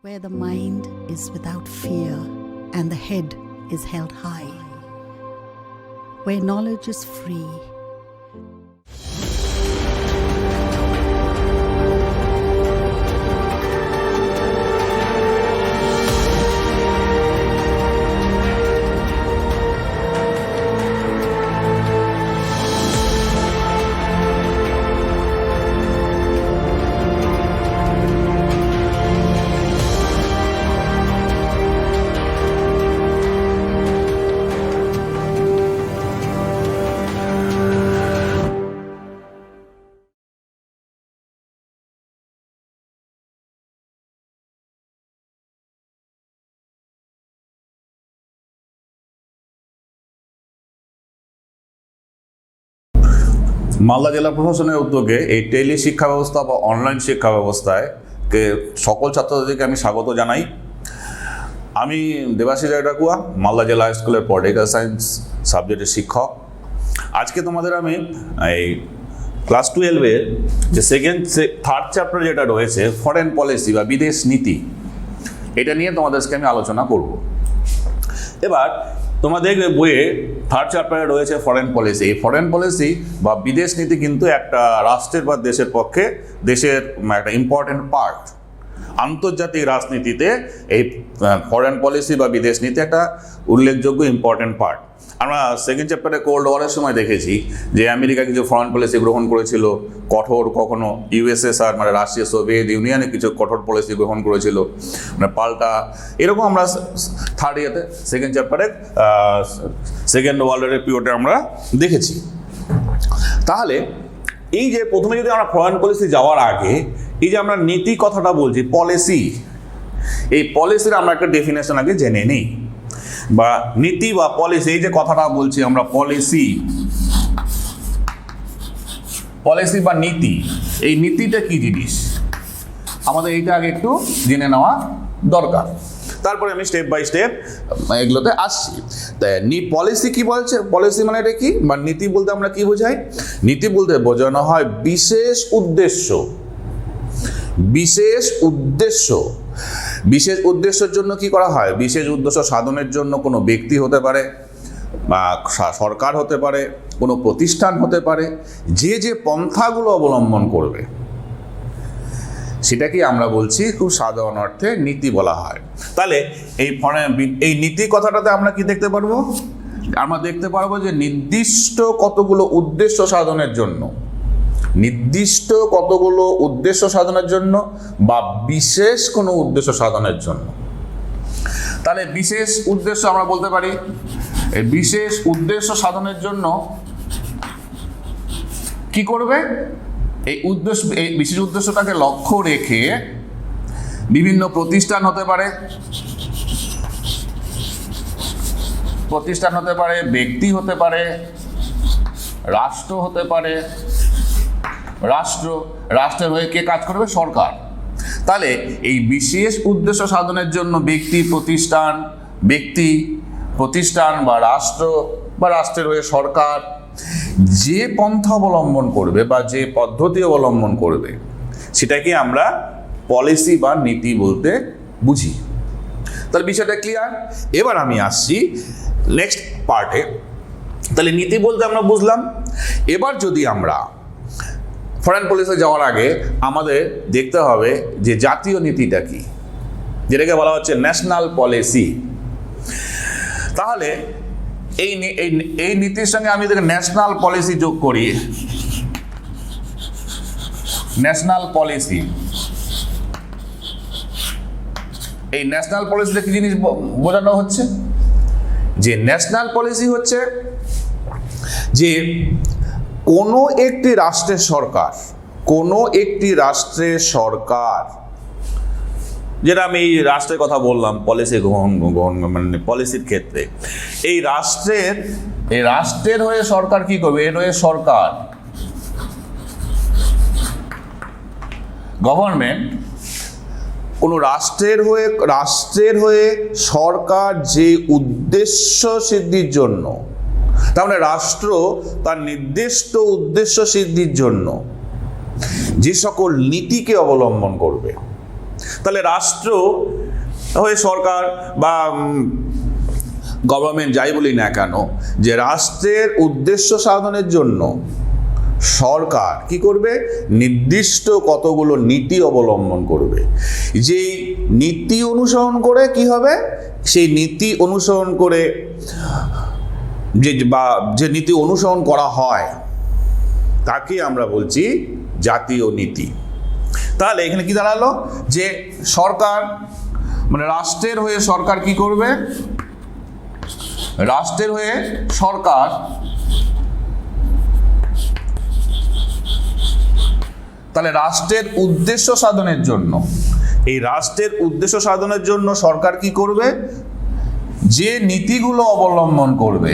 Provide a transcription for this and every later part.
where the mind is without fear and the head is held high, where knowledge is free. Malda জেলা প্রশাসনের উদ্যোগে এই tele শিক্ষা ব্যবস্থা বা অনলাইন শিক্ষা ব্যবস্থায় সকল ছাত্রছাত্রীকে আমি স্বাগত জানাই। আমি দেবাশিস রায়ডাকুয়া, মালদা জেলা স্কুলের পলিটিক্যাল সায়েন্স সাবজেক্টের শিক্ষক। আজকে তোমাদের আমি এই ক্লাস 12-এর যে থার্ড চ্যাপ্টার যেটা রয়েছে ফরেন পলিসি বা বিদেশ নীতি, এটা নিয়ে তোমাদেরকে আমি আলোচনা করব। এবার তোমাদের বইয়ে থার্ড চ্যাপ্টারে রয়েছে ফরেন পলিসি। এই ফরেন পলিসি বা বিদেশ নীতি কিন্তু একটা রাষ্ট্রের বা দেশের পক্ষে দেশের একটা ইম্পর্টেন্ট পার্ট। আন্তর্জাতিক রাজনীতিতে এই ফরেন পলিসি বা বিদেশ নীতি একটা উল্লেখযোগ্য ইম্পর্টেন্ট পার্ট। আমরা সেকেন্ড চ্যাপ্টারে কোল্ড ওয়ারের সময় দেখেছি যে আমেরিকা কিছু ফরেন পলিসি গ্রহণ করেছিল, কঠোর, কখনো ইউএসএসআর মানে রাশিয়া সোভিয়েত ইউনিয়নে কিছু কঠোর পলিসি গ্রহণ করেছিল, মানে পাল্টা। এরকম আমরা থার্ড ইয়ারে সেকেন্ড চ্যাপ্টারে সেকেন্ড ওয়ার্ল্ডের পিরিয়ডে আমরা দেখেছি। তাহলে এই যে প্রথমে যদি আমরা ফরেন পলিসি যাওয়ার আগে এই যে আমরা নীতি কথাটা বলছি, পলিসি, এই পলিসির আমরা একটা ডেফিনেশন আগে জেনে নিই। বা নীতি বা পলিসি, এই যে কথাটা বলছি আমরা পলিসি বা নীতি, এই নীতিটা কি জিনিস আমাদের এইটা আগে একটু জেনে নেওয়া দরকার। তারপরে আমি স্টেপ বাই স্টেপ এগুলোতে আসছি। তাই পলিসি কি বলছে, পলিসি মানে এটা কি, বা নীতি বলতে আমরা কি বোঝাই? নীতি বলতে বোঝানো হয় বিশেষ উদ্দেশ্য। বিশেষ উদ্দেশ্য, বিশেষ উদ্দেশ্যের জন্য কি করা হয়? বিশেষ উদ্দেশ্য সাধনের জন্য কোনো ব্যক্তি হতে পারে বা সরকার হতে পারে, কোনো প্রতিষ্ঠান হতে পারে, যে যে পন্থাগুলো অবলম্বন করবে সেটাকে আমরা বলছি খুব সাধারণ অর্থে নীতি বলা হয়। তাহলে এই নীতি কথাটাতে আমরা কি দেখতে পারবো? আমরা দেখতে পারবো যে নির্দিষ্ট কতগুলো উদ্দেশ্য সাধনের জন্য, নির্দিষ্ট কতগুলো উদ্দেশ্য সাধনের জন্য বা বিশেষ কোনো উদ্দেশ্য সাধনের জন্য। তাহলে বিশেষ উদ্দেশ্য আমরা বলতে পারি, এই বিশেষ উদ্দেশ্য সাধনের জন্য কি করবে? এই বিশেষ উদ্দেশ্যটাকে লক্ষ্য রেখে বিভিন্ন প্রতিষ্ঠান হতে পারে, ব্যক্তি হতে পারে, রাষ্ট্র হতে পারে। রাষ্ট্রের হয়ে কে কাজ করবে? সরকার। তাহলে এই বিশেষ উদ্দেশ্য সাধনের জন্য ব্যক্তি প্রতিষ্ঠান বা রাষ্ট্রের হয়ে সরকার যে পন্থা অবলম্বন করবে বা যে পদ্ধতি অবলম্বন করবে সেটাকে আমরা পলিসি বা নীতি বলতে বুঝি। তাহলে বিষয়টা ক্লিয়ার। এবার আমি আসছি নেক্সট পার্টে। তাহলে নীতি বলতে আমরা বুঝলাম। এবার যদি আমরা ফরেন পলিসি যাওয়ার আগে আমাদের দেখতে হবে যে জাতীয় নীতিটা কি, যেটাকে বলা হচ্ছে ন্যাশনাল পলিসি। তাহলে এই নীতির সঙ্গে আমি যদি ন্যাশনাল পলিসি যোগ করি, ন্যাশনাল পলিসি, এই ন্যাশনাল পলিসিতে কি জিনিস বোঝানো হচ্ছে? যে ন্যাশনাল পলিসি হচ্ছে যে কোনো একটি রাষ্ট্রের সরকার, যেটা আমি এই রাষ্ট্রের কথা বললাম পলিসি গ্রহণ মানে পলিসির ক্ষেত্রে, এই রাষ্ট্রের হয়ে সরকার কি করবে? এর হয়ে সরকার, গভর্নমেন্ট, কোনো রাষ্ট্রের হয়ে সরকার যে উদ্দেশ্য সিদ্ধির জন্য, তার মানে রাষ্ট্র তার নির্দিষ্ট উদ্দেশ্য সিদ্ধির জন্য যে সকল নীতিকে অবলম্বন করবে তাহলে রাষ্ট্র হয়ে সরকার বা গভর্নমেন্ট যাই বলি না কেন, যে রাষ্ট্রের উদ্দেশ্য সাধনের জন্য সরকার কি করবে, নির্দিষ্ট কতগুলো নীতি অবলম্বন করবে। যেই নীতি অনুসরণ করে কি হবে, সেই নীতি অনুসরণ করে যে নীতি অনুসরণ করা হয় তাকে আমরা বলছি জাতীয় নীতি। তাহলে এখানে কি দাঁড়ালো, যে সরকার মানে রাষ্ট্রের হয়ে সরকার কি করবে, রাষ্ট্রের হয়ে সরকার তাহলে রাষ্ট্রের উদ্দেশ্য সাধনের জন্য, এই রাষ্ট্রের উদ্দেশ্য সাধনের জন্য সরকার কি করবে, যে নীতিগুলো অবলম্বন করবে,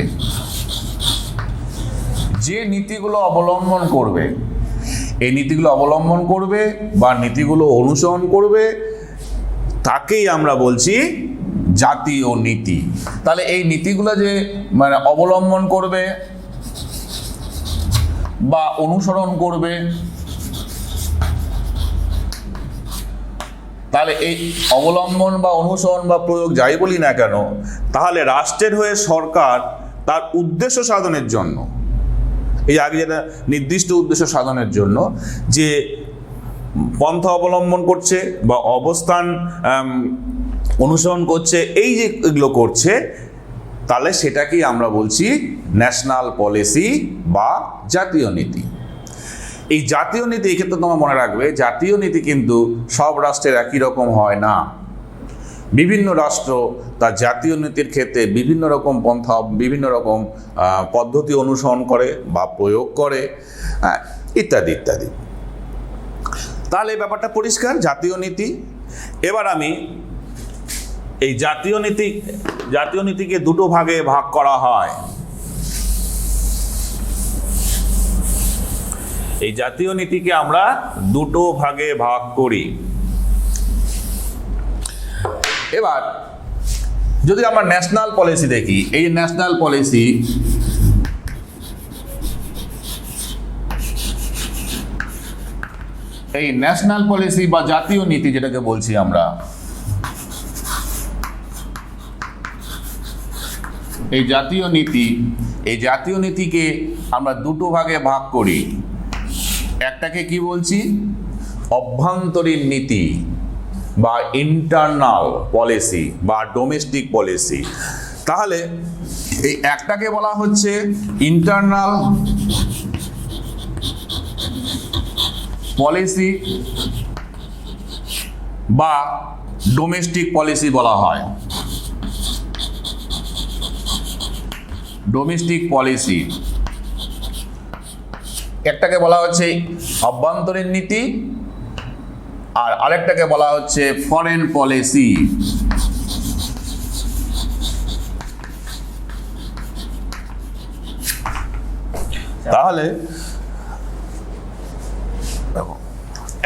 যে নীতিগুলো অবলম্বন করবে, এই নীতিগুলো অবলম্বন করবে বা নীতিগুলো অনুসরণ করবে তাকেই আমরা বলছি জাতীয় নীতি। তাহলে এই নীতিগুলো যে মানে অবলম্বন করবে বা অনুসরণ করবে, তাহলে এই অবলম্বন বা অনুসরণ বা প্রয়োগ যাই বলি না কেন, তাহলে রাষ্ট্রের হয়ে সরকার তার উদ্দেশ্য সাধনের জন্য, এই আগে যেটা নির্দিষ্ট উদ্দেশ্য সাধনের জন্য যে পন্থা অবলম্বন করছে বা অবস্থান অনুসরণ করছে, এই যে এগুলো করছে, তাহলে সেটাকেই আমরা বলছি ন্যাশনাল পলিসি বা জাতীয় নীতি। এই জাতীয় নীতি, এই ক্ষেত্রে তোমরা মনে রাখবে, জাতীয় নীতি কিন্তু সব রাষ্ট্রের একই রকম হয় না। বিভিন্ন রাষ্ট্র তার জাতীয় নীতির ক্ষেত্রে বিভিন্ন রকম পন্থা, বিভিন্ন রকম পদ্ধতি অনুসরণ করে বা প্রয়োগ করে, ইত্যাদি ইত্যাদি। তাহলে এই ব্যাপারটা পরিষ্কার, জাতীয় নীতি। এবার আমি এই জাতীয় নীতিকে দুটো ভাগে ভাগ করা হয়। এই জাতীয় নীতিকে আমরা দুটো ভাগে ভাগ করি। এবার যদি আমরা ন্যাশনাল পলিসি দেখি, এই ন্যাশনাল পলিসি বা জাতীয় নীতি যেটাকে বলছি আমরা, এই জাতীয় নীতিকে আমরা দুটো ভাগে ভাগ করি। একটাকে কি বলছি, অভ্যন্তরীণ নীতি বা ইন্টারনাল পলিসি বা ডোমেস্টিক পলিসি। তাহলে এই একটাকে বলা হচ্ছে ইন্টারনাল পলিসি বা ডোমেস্টিক পলিসি বলা হয়। ডোমেস্টিক পলিসি একটাকে বলা হচ্ছে অভ্যন্তরীণ নীতি, আর আরেকটাকে বলা হচ্ছে ফরেন পলিসি। তাহলে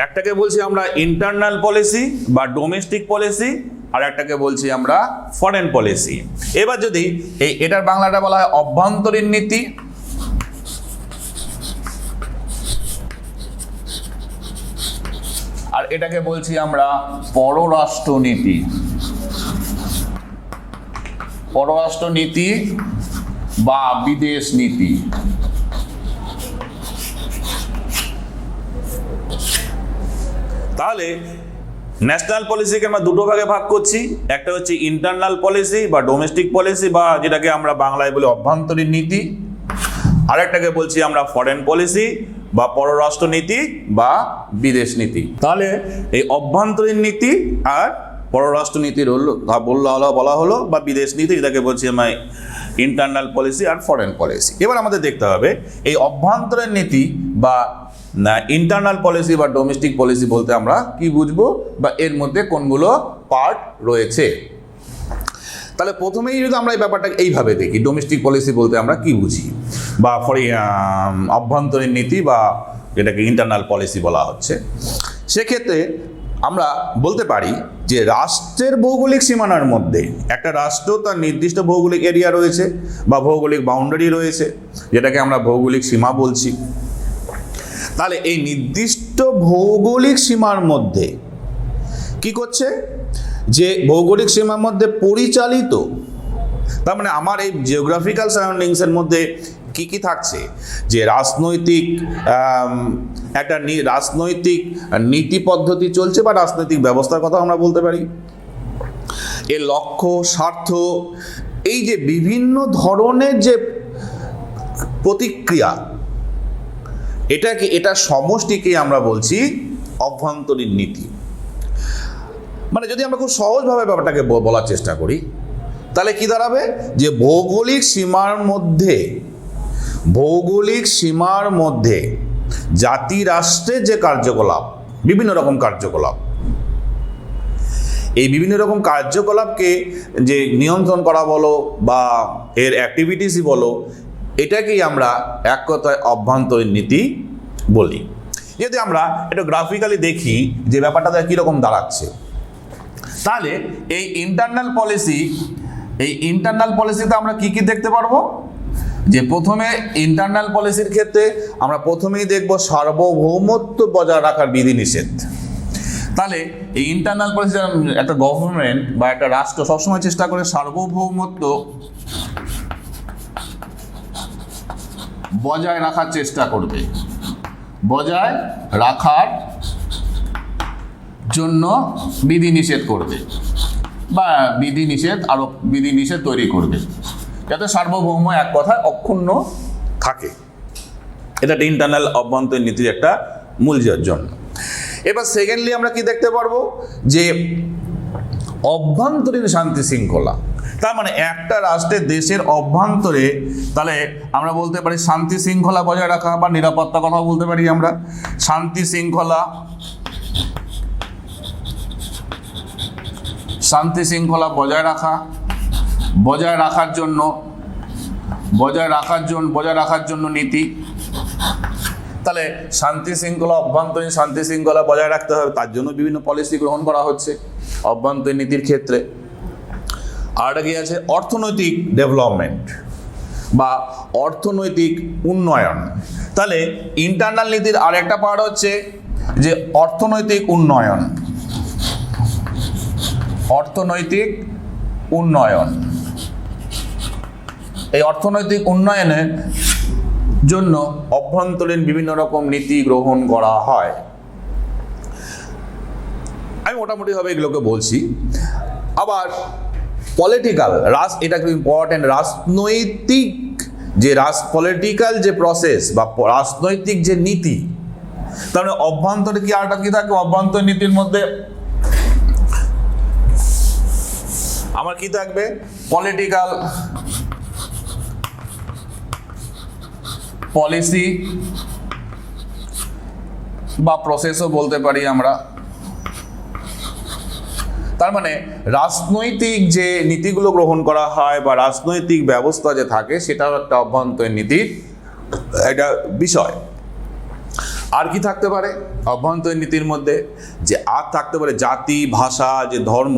একটাকে বলছি আমরা ইন্টারনাল পলিসি বা ডোমেস্টিক পলিসি, আর একটাকে বলছি আমরা ফরেন পলিসি। এবার যদি এটার বাংলাটা বলা হয় অভ্যন্তরীণ নীতি, আর এটাকে বলছি আমরা পররাষ্ট্রনীতি। পররাষ্ট্রনীতি বা বিদেশ নীতি। তাহলে ন্যাশনাল পলিসিকে আমরা দুটো ভাগে ভাগ করছি, একটা হচ্ছে ইন্টারনাল পলিসি বা ডোমেস্টিক পলিসি বা যেটাকে আমরা বাংলায় বলি অভ্যন্তরীণ নীতি, আরেকটাকে বলছি আমরা ফরেন পলিসি বা পররাষ্ট্র নীতি বা বিদেশ নীতি। তাহলে এই অভ্যন্তরীণ নীতি আর পররাষ্ট্র নীতির বলা হলো বা বিদেশ নীতি, যেটাকে বলছি আমরা ইন্টারনাল পলিসি আর ফরেন পলিসি। এবার আমাদের দেখতে হবে এই অভ্যন্তরীণ নীতি বা ইন্টারনাল পলিসি বা ডোমেস্টিক পলিসি বলতে আমরা কি বুঝবো বা এর মধ্যে কোনগুলো পার্ট রয়েছে। তাহলে প্রথমেই যদি আমরা এই ব্যাপারটাকে এইভাবে দেখি, ডোমেস্টিক পলিসি বলতে আমরা কি বুঝি বা অভ্যন্তরীণ নীতি বা যেটাকে ইন্টারনাল পলিসি বলা হচ্ছে, সেক্ষেত্রে আমরা বলতে পারি যে রাষ্ট্রের ভৌগোলিক সীমানার মধ্যে একটা রাষ্ট্র তার নির্দিষ্ট ভৌগোলিক এরিয়া রয়েছে বা ভৌগোলিক বাউন্ডারি রয়েছে, যেটাকে আমরা ভৌগোলিক সীমা বলছি। তাহলে এই নির্দিষ্ট ভৌগোলিক সীমার মধ্যে কি করছে, যে ভৌগোলিক সীমার মধ্যে পরিচালিত, তার মানে আমার এই জিওগ্রাফিক্যাল সারাউন্ডিংসের মধ্যে কি কি থাকছে, যে রাজনৈতিক একটা রাজনৈতিক নীতি পদ্ধতি চলছে বা রাজনৈতিক ব্যবস্থার কথা আমরা বলতে পারি, এর লক্ষ্য, স্বার্থ, এই যে বিভিন্ন ধরনের যে প্রতিক্রিয়া, এটা সমষ্টিকে আমরা বলছি অভ্যন্তরীণ নীতি। মানে যদি আমরা খুব সহজভাবে ব্যাপারটাকে বলার চেষ্টা করি, তাহলে কি দাঁড়াবে, যে ভৌগোলিক সীমার মধ্যে জাতি রাষ্ট্রের যে কার্যকলাপ, বিভিন্ন রকম কার্যকলাপ, এই বিভিন্ন রকম কার্যকলাপকে যে নিয়ন্ত্রণ করা বলো বা এর অ্যাক্টিভিটিসই বলো, এটাকেই আমরা এক কথায় অভ্যন্তরীণ নীতি বলি। যদি আমরা এটা গ্রাফিক্যালি দেখি যে ব্যাপারটা কীরকম দাঁড়াচ্ছে, তাহলে এই ইন্টারনাল পলিসিতে আমরা কি কি দেখতে পারবো, যে প্রথমে ইন্টারনাল পলিসির ক্ষেত্রে আমরা প্রথমেই দেখব সার্বভৌমত্ব বজায় রাখার বিধিনিষেধ। তাহলে এই ইন্টারনাল পলিসি, একটা গভর্নমেন্ট বা একটা রাষ্ট্র সবসময় চেষ্টা করে সার্বভৌমত্ব বজায় রাখার চেষ্টা করবে, বজায় রাখার জন্য বিধিনিষেধ করবে বা বিধিনিষেধ তৈরি করবে, যাতে সার্বভৌম এক কথায় অক্ষুণ্ণ থাকে। এটা একটা ইন্টারনাল অভ্যন্তরীণ নীতির একটা মূল জন্য। এবার সেকেন্ডলি আমরা কি দেখতে পারবো, যে অভ্যন্তরীণ শান্তি শৃঙ্খলা। তার মানে একটা রাষ্ট্রের দেশের অভ্যন্তরে, তাহলে আমরা বলতে পারি শান্তি শৃঙ্খলা বজায় রাখা বা নিরাপত্তা কথা বলতে পারি আমরা। শান্তি শৃঙ্খলা বজায় রাখার জন্য নীতি। তাহলে অভ্যন্তরীণ শান্তি শৃঙ্খলা বজায় রাখতে হবে, তার জন্য বিভিন্ন পলিসি গ্রহণ করা হচ্ছে অভ্যন্তরীণ নীতির ক্ষেত্রে। আর কি আছে, অর্থনৈতিক ডেভেলপমেন্ট বা অর্থনৈতিক উন্নয়ন। তাহলে ইন্টারনাল নীতির আর একটা পার্ট হচ্ছে যে অর্থনৈতিক উন্নয়ন। এই অর্থনৈতিক উন্নয়নের জন্য অভ্যন্তরীণ বিভিন্ন রকম নীতি গ্রহণ করা হয়। আমি মোটামুটিভাবে এগুলোকে বলছি। আবার পলিটিক্যাল এটা খুব ইম্পর্টেন্ট, পলিটিক্যাল যে প্রসেস বা রাজনৈতিক যে নীতি, তার মানে অভ্যন্তরে কি আরটা কি থাকবে, অভ্যন্তরীণ নীতির মধ্যে আমার কি থাকবে, পলিটিক্যাল পলিসি বা প্রসেসও বলতে পারি আমরা। তার মানে রাজনৈতিক যে নীতিগুলো গ্রহণ করা হয় বা রাজনৈতিক ব্যবস্থা যে থাকে, সেটাও একটা অভ্যন্তরীণ নীতির একটা বিষয়। আর কি থাকতে পারে অভ্যন্তরীণ নীতির মধ্যে, যে আর থাকতে পারে জাতি, ভাষা, যে ধর্ম,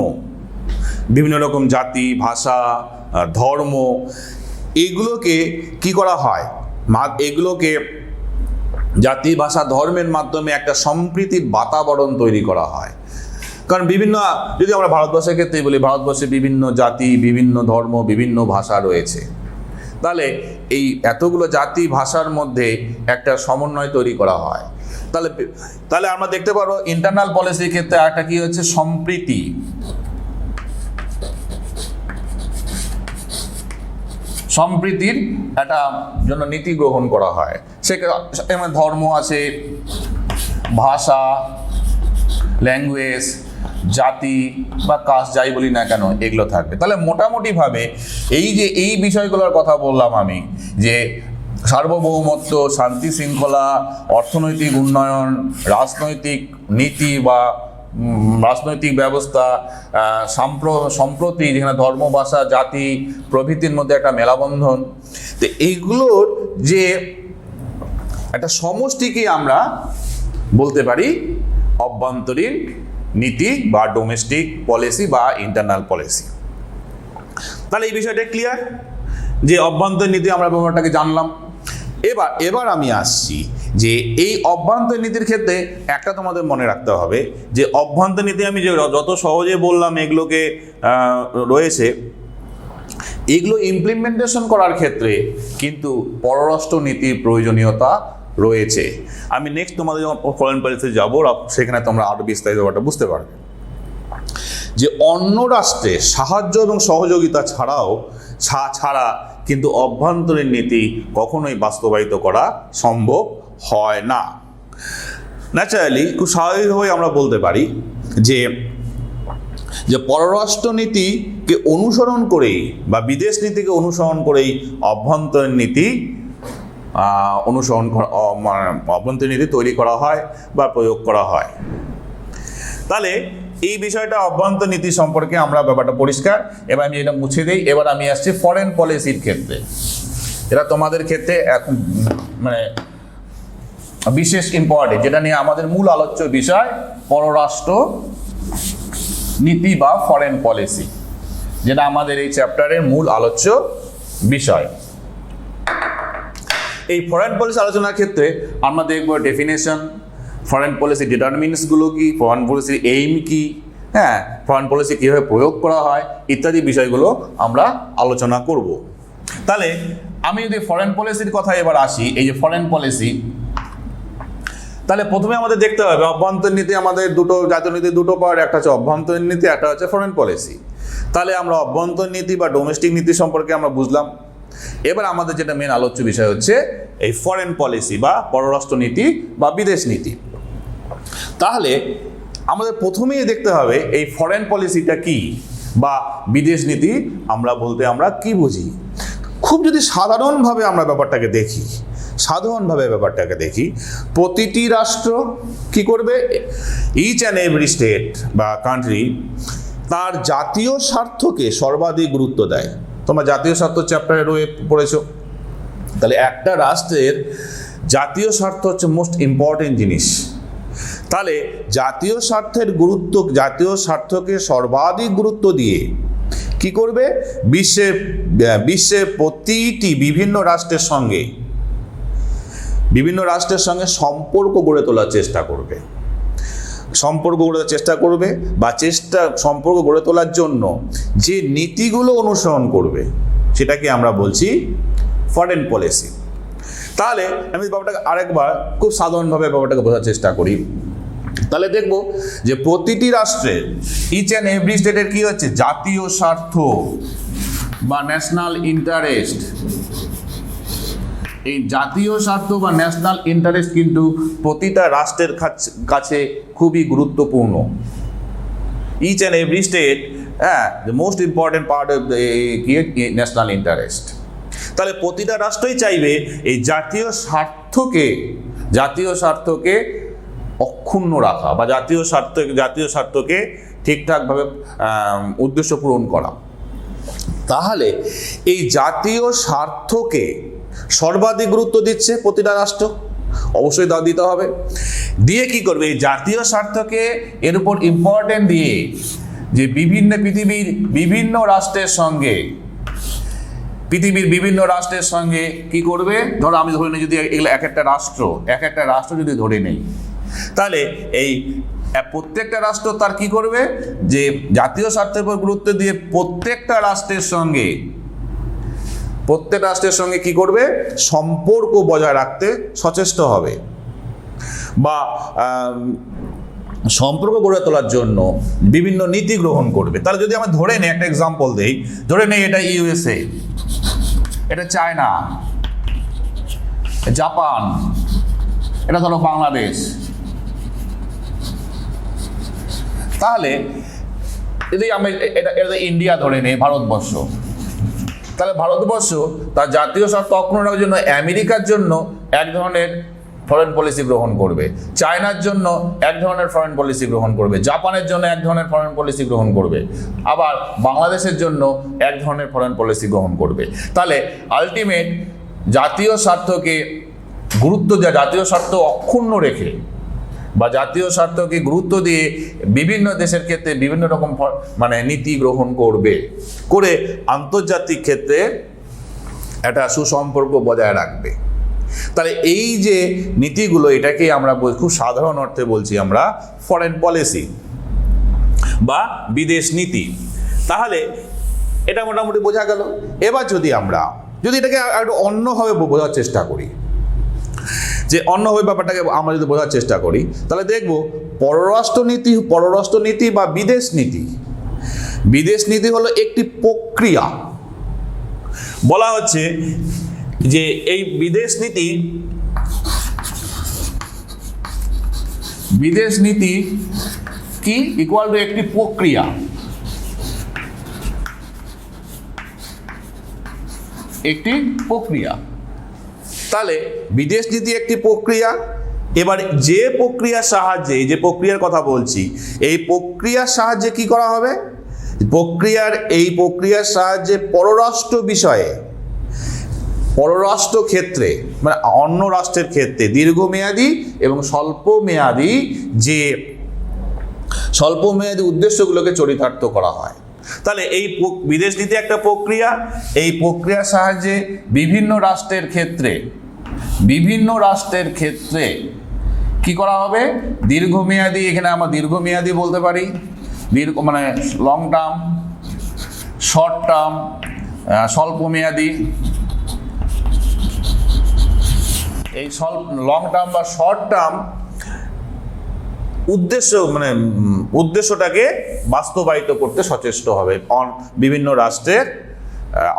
বিভিন্ন রকম জাতি, ভাষা, ধর্ম, এগুলোকে কি করা হয়, এগুলোকে জাতি, ভাষা, ধর্মের মাধ্যমে একটা সম্প্রীতির বাতাবরণ তৈরি করা হয়। কারণ যদি আমরা ভারতবর্ষের ক্ষেত্রেই বলি, ভারতবর্ষে বিভিন্ন জাতি, বিভিন্ন ধর্ম, বিভিন্ন ভাষা রয়েছে। তাহলে এই এতগুলো জাতি, ভাষার মধ্যে একটা সমন্বয় তৈরি করা হয়। তাহলে আমরা দেখতে পারবো ইন্টারনাল পলিসির ক্ষেত্রে একটা কি হচ্ছে, সম্প্রীতির একটা জন্য নীতি গ্রহণ করা হয়। সেখানে ধর্ম আছে, ভাষা, ল্যাঙ্গুয়েজ, জাতি বা কাস্ট, যাই বলি না কেন, এগুলো থাকবে। তাহলে মোটামুটিভাবে এই বিষয়গুলোর কথা বললাম আমি, যে সার্বভৌমত্ব, শান্তি শৃঙ্খলা, অর্থনৈতিক উন্নয়ন, রাজনৈতিক নীতি বা রাজনৈতিক ব্যবস্থা, সম্প্রতি যেখানে ধর্ম, ভাষা, জাতি প্রভৃতির মধ্যে একটা মেলাবন্ধন। তো এইগুলোর যে একটা সমষ্টিকে আমরা বলতে পারি অভ্যন্তরীণ নীতি বা ডোমেস্টিক পলিসি বা ইন্টারনাল পলিসি। তাহলে এই বিষয়টা ক্লিয়ার, যে অভ্যন্তরীণ নীতি আমরা ব্যাপারটাকে জানলাম। এবার আমি আসছি যে এই অভ্যন্তরীণ নীতির ক্ষেত্রে একটা তোমাদের মনে রাখতে হবে যে অভ্যন্তরীণ নীতি আমি যে যত সহজে বললাম এগুলোকে রয়েছে, এগুলো ইমপ্লিমেন্টেশন করার ক্ষেত্রে কিন্তু পররাষ্ট্র নীতির প্রয়োজনীয়তা রয়েছে। আমি নেক্সট তোমাদের যখন ফরেন পলিসি যাবো সেখানে তোমরা আরও বিস্তারিত ব্যাপারটা বুঝতে পারবে যে অন্য রাষ্ট্রে সাহায্য এবং সহযোগিতা ছাড়া কিন্তু অভ্যন্তরীণ নীতি কখনোই বাস্তবায়িত করা সম্ভব হয় না। ন্যাচারালি খুব স্বাভাবিকভাবে আমরা বলতে পারি যে পররাষ্ট্র নীতিকে অনুসরণ করেই বা বিদেশ নীতিকে অনুসরণ করেই অভ্যন্তরীণ নীতি অভ্যন্তরীণ নীতি তৈরি করা হয় বা প্রয়োগ করা হয়। তাহলে এই বিষয়টা অভ্যন্তরীণ নীতি সম্পর্কে আমরা ব্যাপারটা পরিষ্কার। এবার আমি এটা মুছে দিই। এবার আমি আসছি ফরেন পলিসির ক্ষেত্রে। এটা তোমাদের ক্ষেত্রে এখন মানে বিশেষ ইম্পর্টেন্ট, যেটা নিয়ে আমাদের মূল আলোচ্য বিষয় পররাষ্ট্র নীতি বা ফরেন পলিসি, যেটা আমাদের এই চ্যাপ্টারের মূল আলোচ্য বিষয়। এই ফরেন পলিসি আলোচনার ক্ষেত্রে আমরা দেখব ডেফিনেশন, ফরেন পলিসি ডিটারমিনেন্টসগুলো কি, ফরেন পলিসির এইম কি, হ্যাঁ, ফরেন পলিসি কীভাবে প্রয়োগ করা হয় ইত্যাদি বিষয়গুলো আমরা আলোচনা করব। তাহলে আমি যদি ফরেন পলিসির কথা এবার আসি, এই যে ফরেন পলিসি, তাহলে প্রথমে আমাদের দেখতে হবে অভ্যন্তরীণ নীতি আমাদের জাতীয় নীতি দুটো পার্ট, একটা হচ্ছে অভ্যন্তরীণ নীতি, একটা হচ্ছে ফরেন পলিসি। তাহলে আমরা অভ্যন্তরীণ নীতি বা ডোমেস্টিক নীতি সম্পর্কে আমরা বুঝলাম। এবার আমাদের যেটা মেন আলোচ্য বিষয় হচ্ছে এই ফরেন পলিসি বা পররাষ্ট্র নীতি বা বিদেশ নীতি। তাহলে আমাদের প্রথমেই দেখতে হবে এই ফরেন পলিসিটা কি বা বিদেশ নীতি আমরা কি বুঝি। খুব যদি সাধারণভাবে আমরা ব্যাপারটাকে দেখি, প্রতিটি রাষ্ট্র কি করবে, ইচ অ্যান্ড এভরি স্টেট বা কান্ট্রি তার জাতীয় স্বার্থকে সর্বাধিক গুরুত্ব দেয়। তোমরা জাতীয় স্বার্থ চ্যাপ্টারে পড়েছো। তাহলে একটা রাষ্ট্রের জাতীয় স্বার্থ হচ্ছে মোস্ট ইম্পর্টেন্ট জিনিস। তাহলে জাতীয় স্বার্থকে সর্বাধিক গুরুত্ব দিয়ে কি করবে, বিশ্বের প্রতিটি বিভিন্ন রাষ্ট্রের সঙ্গে সম্পর্ক গড়ে তোলার চেষ্টা করবে। সম্পর্ক গড়ে তোলার জন্য যে নীতিগুলো অনুসরণ করবে সেটাকে আমরা বলছি ফরেন পলিসি। তাহলে আমি ব্যাপারটাকে আরেকবার খুব সাধারণভাবে ব্যাপারটাকে বোঝার চেষ্টা করি। তাহলে দেখব যে প্রতিটি রাষ্ট্রের ইচ অ্যান্ড এভরি স্টেটের কি হচ্ছে জাতীয় স্বার্থ বা ন্যাশনাল ইন্টারেস্ট। এই জাতীয় স্বার্থ বা ন্যাশনাল ইন্টারেস্ট কিন্তু প্রতিটা রাষ্ট্রের কাছে খুবই গুরুত্বপূর্ণ। Each and every state, the most important part of the national interest. তাহলে প্রতিটা রাষ্ট্রই চাইবে এই জাতীয় স্বার্থকে অক্ষুণ্ণ রাখা বা জাতীয় স্বার্থকে ঠিকঠাকভাবে উদ্দেশ্য পূরণ করা। তাহলে এই জাতীয় স্বার্থকে সর্বাধিক গুরুত্ব দিচ্ছে প্রতিটা রাষ্ট্র, অবশ্যই দিতে হবে। দিয়ে কি করবে, এই জাতীয় স্বার্থকে এর উপর ইম্পর্টেন্ট দিয়ে যে পৃথিবীর বিভিন্ন রাষ্ট্রের সঙ্গে কি করবে, ধরো আমি ধরে নিই যদি এগুলো এক একটা রাষ্ট্র যদি ধরে নেই, তাহলে এই প্রত্যেকটা রাষ্ট্র তার কি করবে, যে জাতীয় স্বার্থের উপর গুরুত্ব দিয়ে প্রত্যেকটা রাষ্ট্রের সঙ্গে কি করবে, সম্পর্ক বজায় রাখতে সচেষ্ট হবে বা সম্পর্ক গড়ে তোলার জন্য বিভিন্ন নীতি গ্রহণ করবে। তাহলে যদি আমরা ধরে নেই, একটা এক্সাম্পল দেই, ধরে নেই এটা ইউএসএ, এটা চায়না, জাপান, এটা ধরো বাংলাদেশ। তাহলে যদি আমি এটা ইন্ডিয়া ধরে নেই, ভারতবর্ষ, তাহলে ভারতবর্ষ তার জাতীয় স্বার্থ অক্ষুণ্ণ রাখার জন্য আমেরিকার জন্য এক ধরনের ফরেন পলিসি গ্রহণ করবে, চায়নার জন্য এক ধরনের ফরেন পলিসি গ্রহণ করবে, জাপানের জন্য এক ধরনের ফরেন পলিসি গ্রহণ করবে, আবার বাংলাদেশের জন্য এক ধরনের ফরেন পলিসি গ্রহণ করবে। তাহলে আলটিমেট জাতীয় স্বার্থকে গুরুত্ব দেওয়া, জাতীয় স্বার্থ অক্ষুণ্ণ রেখে বা জাতীয় স্বার্থকে গুরুত্ব দিয়ে বিভিন্ন দেশের ক্ষেত্রে বিভিন্ন রকম নীতি গ্রহণ করে আন্তর্জাতিক ক্ষেত্রে একটা সুসম্পর্ক বজায় রাখবে। তাহলে এই যে নীতিগুলো, এটাকে আমরা খুব সাধারণ অর্থে বলছি আমরা ফরেন পলিসি বা বিদেশ নীতি। তাহলে এটা মোটামুটি বোঝা গেল। এবার যদি এটাকে একটু অন্যভাবে বোঝার চেষ্টা করি, যে অন্যভাবে ব্যাপারটাকে আমরা যদি বোঝার চেষ্টা করি, তাহলে দেখব পররাষ্ট্রনীতি বা বিদেশ নীতি হলো একটি প্রক্রিয়া। বলা হচ্ছে যে এই বিদেশ নীতি কি ইকুয়াল টু একটি প্রক্রিয়া। তাহলে বিদেশ নীতি একটি প্রক্রিয়া। এবার যে প্রক্রিয়ার সাহায্যে, এই যে প্রক্রিয়ার কথা বলছি, এই প্রক্রিয়ার সাহায্যে কি করা হবে? এই প্রক্রিয়ার সাহায্যে পররাষ্ট্র ক্ষেত্রে, মানে অন্য রাষ্ট্রের ক্ষেত্রে দীর্ঘমেয়াদী এবং স্বল্পমেয়াদী উদ্দেশ্যগুলোকে চরিতার্থ করা হয়। তাহলে এই বিদেশ নীতি একটা প্রক্রিয়া। এই প্রক্রিয়ার সাহায্যে বিভিন্ন রাষ্ট্রের ক্ষেত্রে কি করা হবে? দীর্ঘমেয়াদী, এখানে আমরা দীর্ঘমেয়াদী বলতে পারি, মানে লং টার্ম, শর্ট টার্ম, স্বল্পমেয়াদী। এই লং টার্ম বা শর্ট টার্ম উদ্দেশ্যটাকে বাস্তবায়িত করতে সচেষ্ট হবে বিভিন্ন রাষ্ট্রের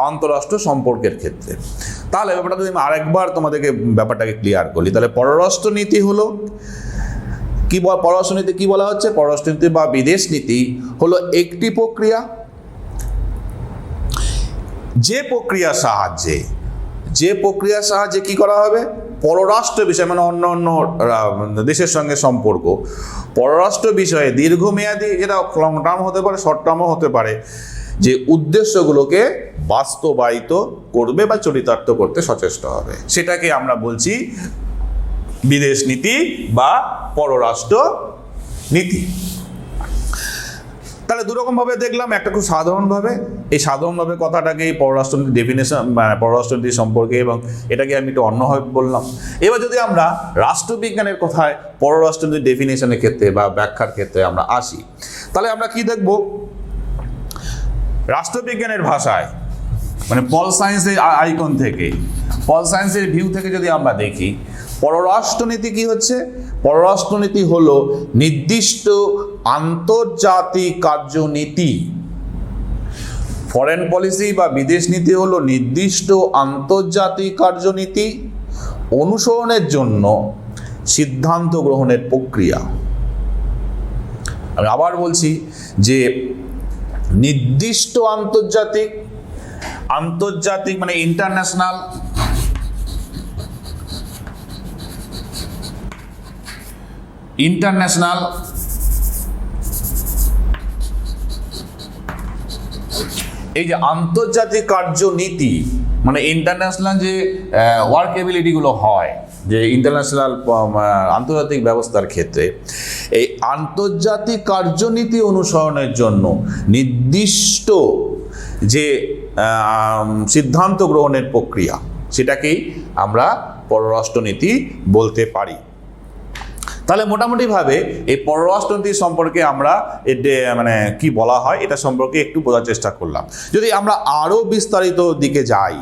আন্তঃরাষ্ট্র সম্পর্কের ক্ষেত্রে। তাহলে ব্যাপারটা যদি আমি আরেকবার তোমাদেরকে ব্যাপারটাকে ক্লিয়ার করি, তাহলে পররাষ্ট্রনীতি হলো কি? পররাষ্ট্রনীতি কি বলা হচ্ছে? পররাষ্ট্রনীতি বা বিদেশ নীতি হলো একটি প্রক্রিয়া, যে প্রক্রিয়ার সাহায্যে কি করা হবে? পররাষ্ট্র বিষয়, মানে অন্য দেশের সঙ্গে সম্পর্ক, পররাষ্ট্র বিষয়ে দীর্ঘমেয়াদী, যেটা লং টার্ম হতে পারে, শর্ট টার্মও হতে পারে, যে উদ্দেশ্যগুলোকে বাস্তবায়িত করবে বা চরিতার্থ করতে সচেষ্ট হবে, সেটাকে আমরা বলছি বিদেশ নীতি বা পররাষ্ট্র নীতি। তাহলে দুরকমভাবে দেখলাম, একটা খুব সাধারণভাবে, এই সাধারণভাবে কথাটাকে পররাষ্ট্রনীতি ডেফিনেশন, মানে পররাষ্ট্রনীতি সম্পর্কে, এবং এটাকে আমি একটু অন্যভাবে বললাম। এবার যদি আমরা রাষ্ট্রবিজ্ঞানের কথায় পররাষ্ট্রনীতি ডেফিনেশনের ক্ষেত্রে বা ব্যাখ্যার ক্ষেত্রে আমরা আসি, তাহলে আমরা কি দেখব? রাষ্ট্রবিজ্ঞানের ভাষায়, মানে পল সায়েন্সের আইকন থেকে, পল সায়েন্সের ভিউ থেকে যদি আমরা দেখি, পররাষ্ট্রনীতি কি হচ্ছে? পররাষ্ট্রনীতি হলো নির্দিষ্ট আন্তর্জাতিক কার্যনীতি। ফরেন পলিসি বা বিদেশ নীতি হলো নির্দিষ্ট আন্তর্জাতিক কার্যনীতি অনুসরণের জন্য সিদ্ধান্ত গ্রহণের প্রক্রিয়া। আমি আবার বলছি যে নির্দিষ্ট আন্তর্জাতিক মানে ইন্টারন্যাশনাল, এই যে আন্তর্জাতিক কার্যনীতি, মানে ইন্টারন্যাশনাল যে ওয়ার্কেবিলিটিগুলো হয়, যে ইন্টারন্যাশনাল আন্তর্জাতিক ব্যবস্থার ক্ষেত্রে, এই আন্তর্জাতিক কার্যনীতি অনুসরণের জন্য নির্দিষ্ট যে সিদ্ধান্ত গ্রহণের প্রক্রিয়া, সেটাকেই আমরা পররাষ্ট্রনীতি বলতে পারি। তাহলে মোটামুটিভাবে এই পররাষ্ট্রনীতি সম্পর্কে আমরা মানে কি বলা হয় এটা সম্পর্কে একটু বোঝার চেষ্টা করলাম। যদি আমরা আরও বিস্তারিত দিকে যাই,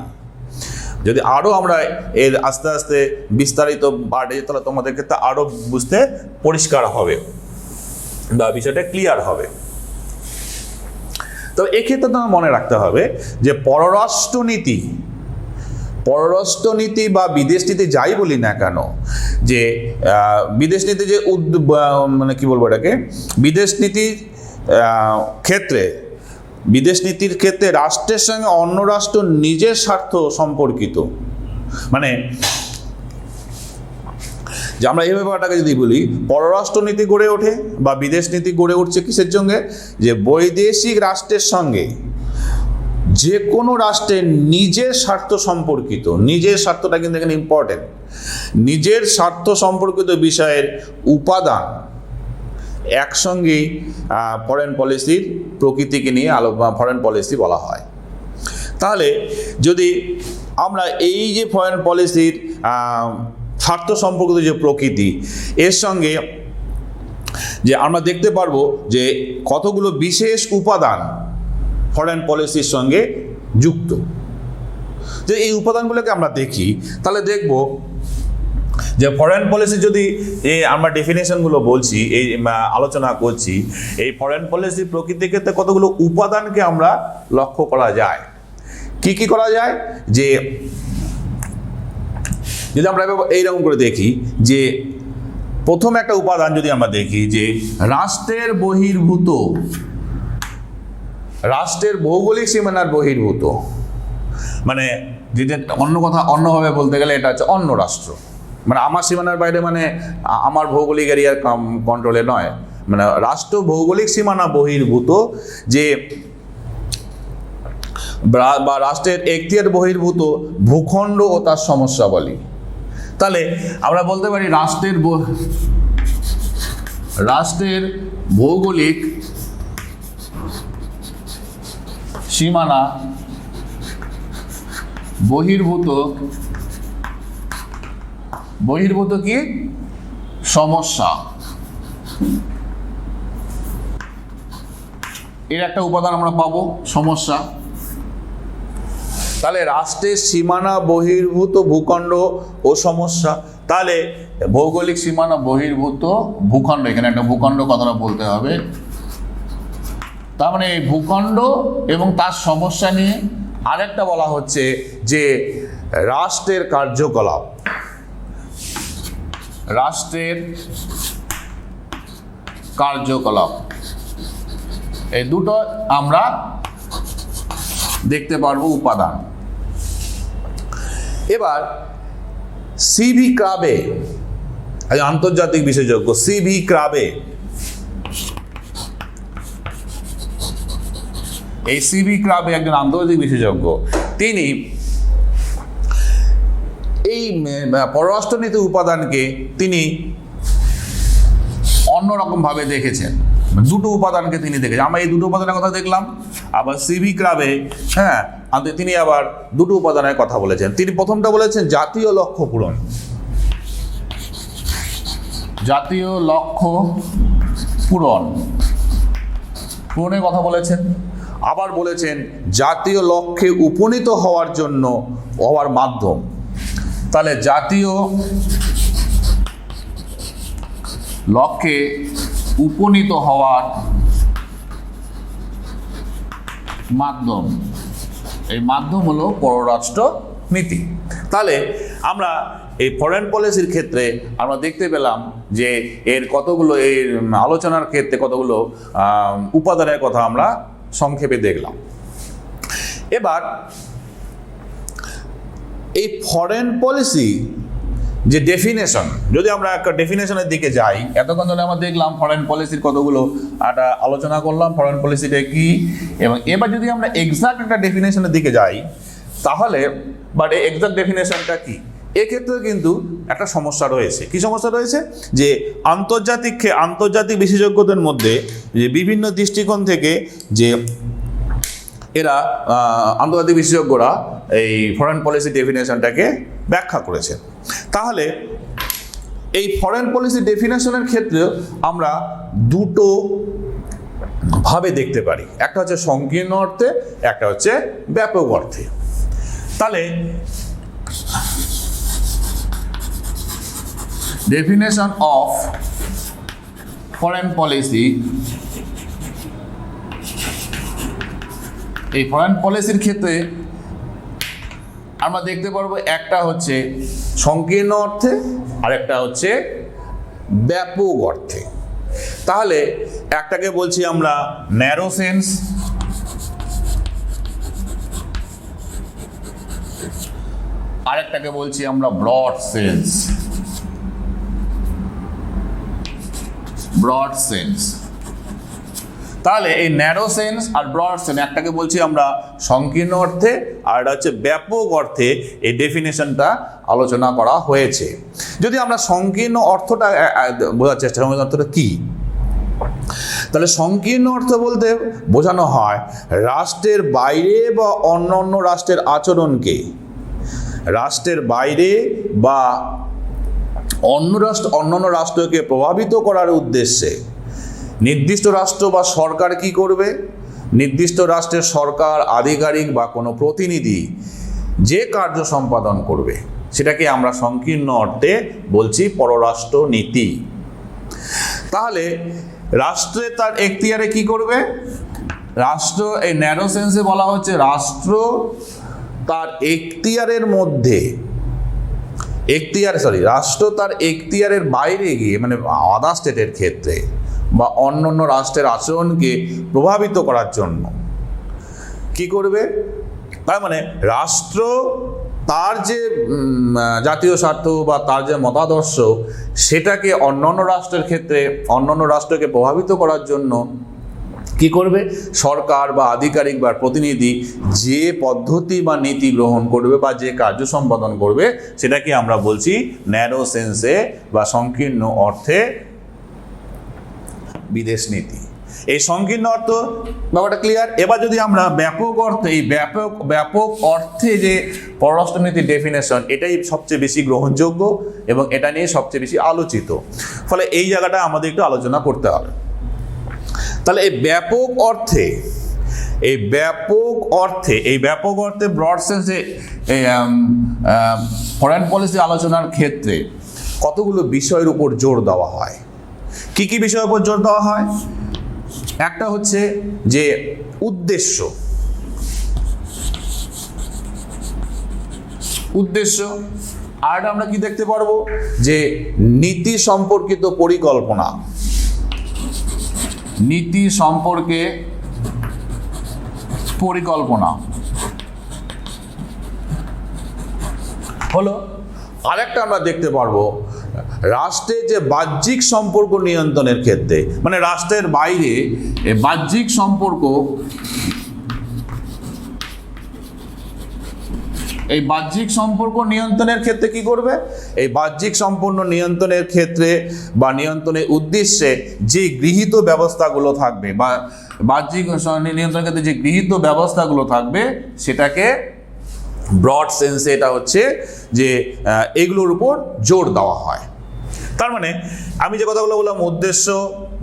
যদি আরও আমরা এর আস্তে আস্তে বিস্তারিত বাড়ে, তাহলে তোমাদের ক্ষেত্রে আরও বুঝতে পরিষ্কার হবে বা বিষয়টা ক্লিয়ার হবে। তো এক্ষেত্রে তোমার মনে রাখতে হবে যে পররাষ্ট্রনীতি বা বিদেশ নীতি যাই বলি না কেন, যে বিদেশ নীতি যে মানে কি বলবো এটাকে, বিদেশ নীতির ক্ষেত্রে রাষ্ট্রের সঙ্গে অন্য রাষ্ট্র নিজের স্বার্থ সম্পর্কিত। মানে যে আমরা এই ব্যাপারটাকে যদি বলি, পররাষ্ট্রনীতি গড়ে ওঠে বা বিদেশ নীতি গড়ে উঠছে কিসের সঙ্গে? যে বৈদেশিক রাষ্ট্রের সঙ্গে যে কোনো রাষ্ট্রের নিজের স্বার্থ সম্পর্কিত, নিজের স্বার্থটা কিন্তু এখানে ইম্পর্টেন্ট, নিজের স্বার্থ সম্পর্কিত বিষয়ের উপাদান একসঙ্গেই ফরেন পলিসির প্রকৃতিকে নিয়ে ফরেন পলিসি বলা হয়। তাহলে যদি আমরা এই যে ফরেন পলিসির স্বার্থ সম্পর্কিত যে প্রকৃতি, এর সঙ্গে যে আমরা দেখতে পারবো যে কতগুলো বিশেষ উপাদান ফরেন পলিসির সঙ্গে যুক্ত। যে এই উপাদানগুলোকে আমরা দেখি, তাহলে দেখব যে ফরেন পলিসি যদি আমরা ডেফিনেশনগুলো বলছি, এই আলোচনা করছি, এই ফরেন পলিসির প্রকৃতির ক্ষেত্রে কতগুলো উপাদানকে আমরা লক্ষ্য করা যায়। কি কি করা যায়? যে যদি আমরা এইরকম করে দেখি যে প্রথম একটা উপাদান যদি আমরা দেখি যে রাষ্ট্রের বহির্ভূত, রাষ্ট্রের ভৌগোলিক সীমানার বহির্ভূত, মানে যেটা অন্যভাবে বলতে গেলে এটা হচ্ছে অন্য রাষ্ট্র, মানে আমার সীমানার বাইরে, মানে আমার ভৌগোলিক এরিয়ার কন্ট্রোলে নয়, মানে রাষ্ট্র ভৌগোলিক সীমানা বহির্ভূত যে বা রাষ্ট্রের এখতিয়ার বহির্ভূত ভূখণ্ড ও তার সমস্যাবলী। তাহলে আমরা বলতে পারি রাষ্ট্রের ভৌগোলিক সীমানা বহির্ভূত কি সমস্যা, এর একটা উপাদান আমরা পাবো সমস্যা। তাহলে রাষ্ট্রের সীমানা বহির্ভূত ভূখণ্ড ও সমস্যা, তাহলে ভৌগোলিক সীমানা বহির্ভূত ভূখণ্ড, এখানে একটা ভূখণ্ড কথাটা বলতে হবে। তার মানে এই ভূখণ্ড এবং তার সমস্যা নিয়ে আরেকটা বলা হচ্ছে যে রাষ্ট্রের কার্যকলাপ, রাষ্ট্রের কার্যকলাপ, এই দুটো আমরা দেখতে পারবো উপাদান। এবার সিভি ক্রাবে, আন্তর্জাতিক বিশেষজ্ঞ সিভি ক্রাবে, এই সিভি ক্রাবে একজন আন্তর্জাতিক বিশেষজ্ঞ, তিনি এই পররাষ্ট্রনীতি উপাদানকে তিনি অন্যরকম ভাবে দেখেছেন। দুটো উপাদানকে তিনি দেখেছেন। আমরা এই দুটো উপাদানের কথা দেখলাম, আবার সিভি ক্রাবে তিনি আবার দুটো উপাদানের কথা বলেছেন। তিনি প্রথমটা বলেছেন জাতীয় লক্ষ্য পূরণ, জাতীয় লক্ষ্য পূরণের কথা বলেছেন। আবার বলেছেন জাতীয় লক্ষ্যে উপনীত হওয়ার মাধ্যম। তাহলে জাতীয় লক্ষ্যে উপনীত হওয়ার মাধ্যম, এই মাধ্যম হলো পররাষ্ট্র নীতি। তাহলে আমরা এই ফরেন পলিসির ক্ষেত্রে আমরা দেখতে পেলাম যে এর কতগুলো, এই আলোচনার ক্ষেত্রে কতগুলো উপাদানের কথা আমরা সংক্ষেপে দেখলাম। এবার এই ফরেন পলিসি যে ডেফিনেশন, যদি আমরা একটা ডেফিনেশনের দিকে যাই, এতক্ষণ ধরে আমরা দেখলাম ফরেন পলিসির কতগুলো একটা আলোচনা করলাম, ফরেন পলিসিটা কি, এবং এবার যদি আমরা এক্সাক্ট একটা ডেফিনেশনের দিকে যাই, তাহলে বাট এক্সাক্ট ডেফিনেশনটা কি, এক্ষেত্রে কিন্তু একটা সমস্যা রয়েছে। কি সমস্যা রয়েছে? যে আন্তর্জাতিক বিশেষজ্ঞদের মধ্যে যে বিভিন্ন দৃষ্টিকোণ থেকে যে এরা আন্তর্জাতিক বিশেষজ্ঞরা এই ফরেন পলিসি ডেফিনেশনটাকে ব্যাখ্যা করেছেন। তাহলে এই ফরেন পলিসি ডেফিনেশনের ক্ষেত্রে আমরা দুটো ভাবে দেখতে পারি, একটা হচ্ছে সংকীর্ণ অর্থে, একটা হচ্ছে ব্যাপক অর্থে। তাহলে ডেফিনেশন অফ ফরেন পলিসি, এই ফরেন পলিসির ক্ষেত্রে আমরা দেখতে পারবো একটা হচ্ছে সংকীর্ণ অর্থে আর একটা হচ্ছে ব্যাপক অর্থে। তাহলে একটাকে বলছি আমরা ন্যারো সেন্স, আরেকটাকে বলছি আমরা ব্রড সেন্স। তাহলে এই ন্যারো সেন্স আর ব্রড সেন্স, একটাকে বলছি আমরা সংকীর্ণ অর্থে আর এটা হচ্ছে ব্যাপক অর্থে, এই ডেফিনেশনটা আলোচনা করা হয়েছে। যদি আমরা সংকীর্ণ অর্থটা বোঝার চেষ্টা করি, অর্থটা কি, তাহলে সংকীর্ণ অর্থ বলতে বোঝানো হয় রাষ্ট্রের বাইরে বা অন্য রাষ্ট্রের আচরণকে রাষ্ট্রের বাইরে বা অন্যান্য রাষ্ট্রকে প্রভাবিত করার উদ্দেশ্যে নির্দিষ্ট রাষ্ট্র বা সরকার কি করবে, নির্দিষ্ট রাষ্ট্রের সরকার, আধিকারিক বা কোনো প্রতিনিধি যে কার্য সম্পাদন করবে সেটাকে আমরা সংকীর্ণ অর্থে বলছি পররাষ্ট্র নীতি। তাহলে রাষ্ট্রে তার এখতিয়ারে কি করবে? রাষ্ট্র, এই ন্যারো সেন্সে বলা হচ্ছে রাষ্ট্র তার এখতিয়ারের মধ্যে রাষ্ট্র তার এখতিয়ারের বাইরে গিয়ে, মানে আদার স্টেটের ক্ষেত্রে বা অন্য রাষ্ট্রের আচরণকে প্রভাবিত করার জন্য কি করবে? তার মানে রাষ্ট্র তার যে জাতীয় স্বার্থ বা তার যে মতাদর্শ সেটাকে অন্যান্য রাষ্ট্রের ক্ষেত্রে, অন্যান্য রাষ্ট্রকে প্রভাবিত করার জন্য কি করবে? সরকার বা আধিকারিক বা প্রতিনিধি যে পদ্ধতি বা নীতি গ্রহণ করবে বা যে কার্য সম্পাদন করবে সেটাকে আমরা বলছি ন্যারো সেন্সে বা সংকীর্ণ অর্থে বিদেশ নীতি। এই সংকীর্ণ অর্থ ব্যাপারটা ক্লিয়ার। এবার যদি আমরা ব্যাপক অর্থে, এই ব্যাপক অর্থে যে পররাষ্ট্রনীতির ডেফিনেশন, এটাই সবচেয়ে বেশি গ্রহণযোগ্য এবং এটা নিয়ে সবচেয়ে বেশি আলোচিত, ফলে এই জায়গাটা আমাদের একটু আলোচনা করতে হবে। তাহলে এই ব্যাপক অর্থে ব্রড সেন্সে ফরেন পলিসি আলোচনার ক্ষেত্রে কতগুলো বিষয়ের উপর জোর দেওয়া হয়। কি কি বিষয়ের উপর জোর দেওয়া হয়? একটা হচ্ছে যে উদ্দেশ্য, আর আমরা কি দেখতে পারবো? যে নীতি সম্পর্কিত পরিকল্পনা, নীতি সম্পর্কে পরিকল্পনা হলো। আরেকটা আমরা দেখতে পারবো রাষ্ট্রের যে বাহ্যিক সম্পর্ক নিয়ন্ত্রণের ক্ষেত্রে, মানে রাষ্ট্রের বাইরে বাহ্যিক সম্পর্ক, এই বাহ্যিক সম্পর্ক নিয়ন্ত্রণের ক্ষেত্রে কি করবে? এই বাহ্যিক সম্পূর্ণ নিয়ন্ত্রণের ক্ষেত্রে বা নিয়ন্ত্রণের উদ্দেশ্যে যে গৃহীত ব্যবস্থাগুলো থাকবে বা বাহ্যিক নিয়ন্ত্রণের ক্ষেত্রে যে গৃহীত ব্যবস্থাগুলো থাকবে সেটাকে ব্রড সেন্সে এটা হচ্ছে যে এগুলোর উপর জোর দেওয়া হয়। তার মানে আমি যে কথাগুলো বললাম, উদ্দেশ্য,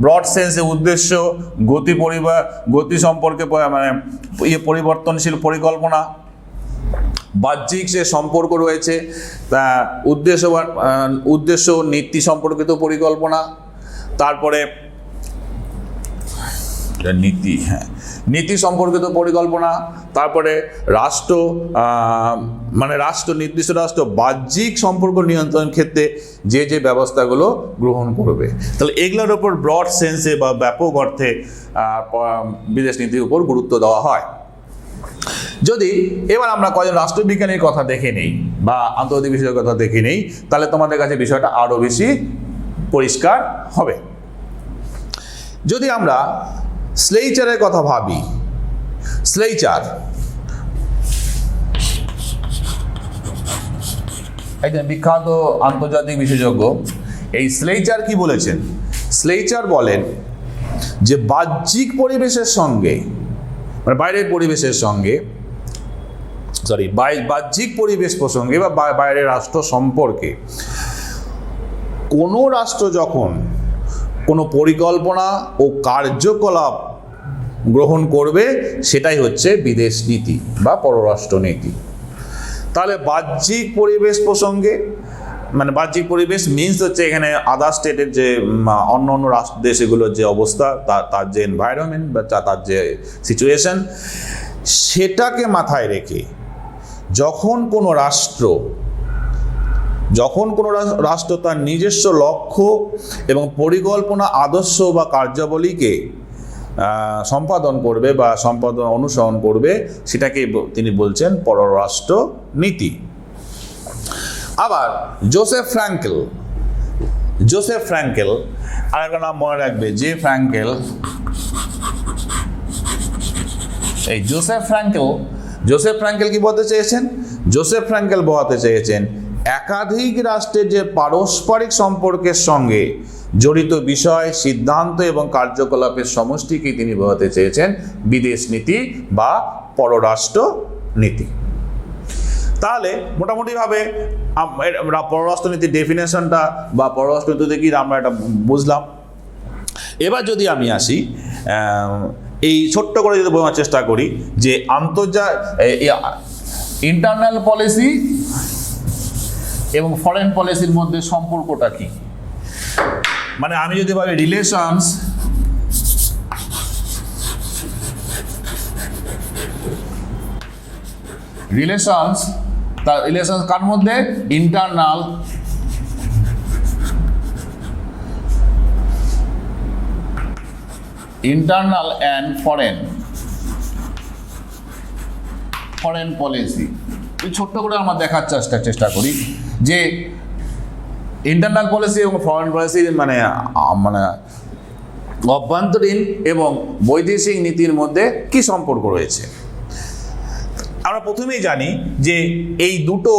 ব্রড সেন্সে উদ্দেশ্য, গতি সম্পর্কে মানে পরিবর্তনশীল পরিকল্পনা, বাহ্যিক যে সম্পর্ক রয়েছে তা উদ্দেশ্য নীতি সম্পর্কিত পরিকল্পনা, তারপরে নীতি সম্পর্কিত পরিকল্পনা, তারপরে নির্দিষ্ট রাষ্ট্র বাহ্যিক সম্পর্ক নিয়ন্ত্রণের ক্ষেত্রে যে যে ব্যবস্থাগুলো গ্রহণ করবে। তাহলে এগুলোর উপর ব্রড সেন্সে বা ব্যাপক অর্থে বিদেশ নীতির উপর গুরুত্ব দেওয়া হয়। যদি এবার আমরা কয়েকজন রাষ্ট্রবিজ্ঞানীর কথা দেখে নেই বা আন্তর্জাতিক বিষয়ের কথা দেখে নেই, তাহলে তোমাদের কাছে বিষয়টা আরো বেশি পরিষ্কার হবে। যদি আমরা স্লেইচারের কথা ভাবি, স্লেইচার একজন বিখ্যাত আন্তর্জাতিক বিশেষজ্ঞ। এই স্লেইচার কি বলেছেন? স্লেইচার বলেন যে বাহ্যিক পরিবেশের সঙ্গে, মানে বাইরের পরিবেশের সঙ্গে, বাহ্যিক পরিবেশ প্রসঙ্গে বা বাইরের রাষ্ট্র সম্পর্কে কোনো রাষ্ট্র যখন কোনো পরিকল্পনা ও কার্যকলাপ গ্রহণ করবে সেটাই হচ্ছে বিদেশ নীতি বা পররাষ্ট্র নীতি। তাহলে বাহ্যিক পরিবেশ প্রসঙ্গে, মানে বাহ্যিক পরিবেশ মিনস হচ্ছে এখানে আদার স্টেটের যে অন্য দেশগুলোর যে অবস্থা, তার যে এনভায়রনমেন্ট বা তার যে সিচুয়েশন, সেটাকে মাথায় রেখে যখন কোনো রাষ্ট্র তার নিজস্ব লক্ষ্য এবং পরিকল্পনা, আদর্শ বা কার্যাবলীকে সম্পাদন করবে বা অনুসরণ করবে, সেটাকে তিনি বলছেন পররাষ্ট্র নীতি। আবার জোসেফ ফ্র্যাঙ্কেল, আরেকটা নাম মনে রাখবে, এই জোসেফ ফ্র্যাঙ্কেল কি বলতে চেয়েছেন? জোসেফ ফ্র্যাঙ্কেল বোঝাতে চেয়েছেন একাধিক রাষ্ট্রের যে পারস্পরিক সম্পর্কের সঙ্গে জড়িত বিষয়, সিদ্ধান্ত এবং কার্যকলাপের সমষ্টিকে তিনি বোঝাতে চেয়েছেন বিদেশ নীতি বা পররাষ্ট্র নীতি। তাহলে মোটামুটিভাবে পররাষ্ট্রনীতির ডেফিনেশনটা বা পররাষ্ট্রনীতিতে কি আমরা এটা বুঝলাম। এবার যদি আমি আসি এই ছোট্ট করে যদি বোঝার চেষ্টা করি যে ইন্টারনাল পলিসি এবং ফরেন পলিসির মধ্যে সম্পর্কটা কি, মানে আমি যদি ভাবি রিলেশনস তার রিলেশনস কার মধ্যে, ইন্টারনাল অ্যান্ড ফরেন পলিসি। ছোট্ট করে আমরা দেখার চেষ্টা করি যে ইন্টারনাল পলিসি এবং ফরেন পলিসি মানে অভ্যন্তরীণ এবং বৈদেশিক নীতির মধ্যে কি সম্পর্ক রয়েছে। আমরা প্রথমেই জানি যে এই দুটো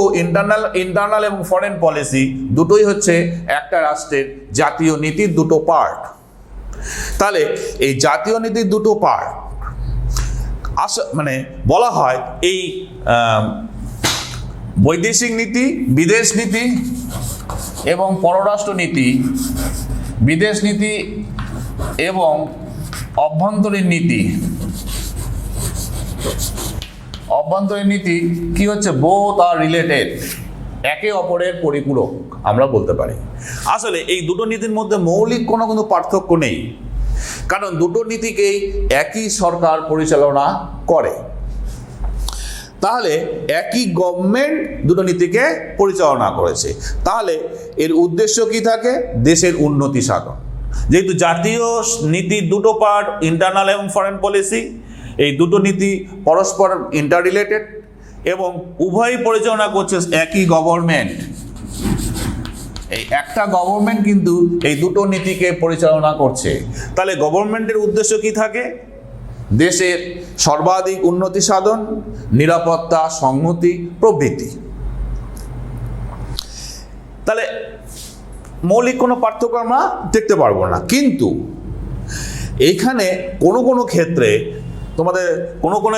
ইন্টারনাল এবং ফরেন পলিসি দুটোই হচ্ছে একটা রাষ্ট্রের জাতীয় নীতির দুটো পার্ট। তাহলে এই জাতীয় নীতির দুটো পার্ট মানে বলা হয় এই বৈদেশিক নীতি, বিদেশ নীতি এবং পররাষ্ট্র নীতি, বিদেশ নীতি এবং অভ্যন্তরীণ নীতি কি হচ্ছে, বোথ আর রিলেটেড, একে অপরের পরিপূরক আমরা বলতে পারি। আসলে এই দুটো নীতির মধ্যে মৌলিক কোনো পার্থক্য নেই, কারণ দুটো নীতিকেই একই সরকার পরিচালনা করে। তাহলে একই গভর্নমেন্ট দুটো নীতিকে পরিচালনা করেছে, তাহলে এর উদ্দেশ্য কি থাকে, দেশের উন্নতি সাধন। যেহেতু জাতীয় নীতির দুটো পার্ট ইন্টারনাল এবং ফরেন পলিসি, এই দুটো নীতি পরস্পর ইন্টার রিলেটেড এবং উভয়ই পরিচালনা করছে একই গভর্নমেন্ট। এই একটা গভর্নমেন্ট কিন্তু এই দুটো নীতিকে পরিচালনা করছে। তাহলে গভর্নমেন্টের উদ্দেশ্য কি থাকে, দেশের সর্বাধিক উন্নতি সাধন, নিরাপত্তা, সংহতি প্রভৃতি। তাহলে মৌলিক কোনো পার্থক্য আমরা দেখতে পারবো না, কিন্তু এইখানে কোনো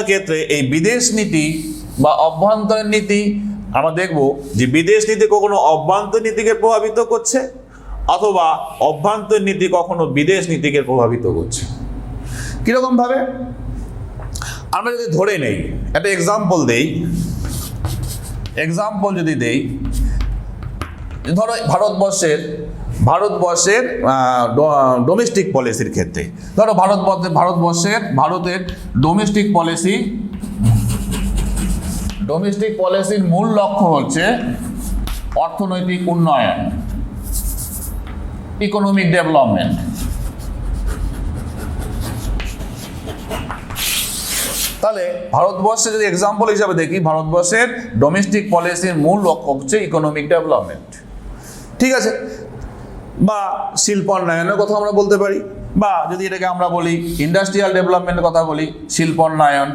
ক্ষেত্রে এই বিদেশ নীতি বা অভ্যন্তরীণ নীতি আমরা দেখব যে বিদেশ নীতি কখনো অভ্যন্তরীণ নীতিকে প্রভাবিত করছে অথবা অভ্যন্তরীণ নীতি কখনো বিদেশ নীতিকে প্রভাবিত করছে। কিরকম ভাবে, আমরা যদি ধরে নেই, একটা এক্সাম্পল যদি দেই, ধরো ভারতবর্ষের ডোমেস্টিক পলিসির ক্ষেত্রে, ধরো ভারতের ডোমেস্টিক পলিসির মূল লক্ষ্য হচ্ছে অর্থনৈতিক উন্নয়ন, ইকোনমিক ডেভেলপমেন্ট। তাহলে ভারতবর্ষে যদি এক্সাম্পল হিসাবে দেখি, ভারতবর্ষের ডোমেস্টিক পলিসির মূল লক্ষ্য হচ্ছে ইকোনমিক ডেভেলপমেন্ট, ঠিক আছে, বা শিল্পোন্নয়নের কথা আমরা বলতে পারি, বা যদি এটাকে আমরা বলি ইন্ডাস্ট্রিয়াল ডেভেলপমেন্টের কথা বলি, শিল্পোন্নয়ন,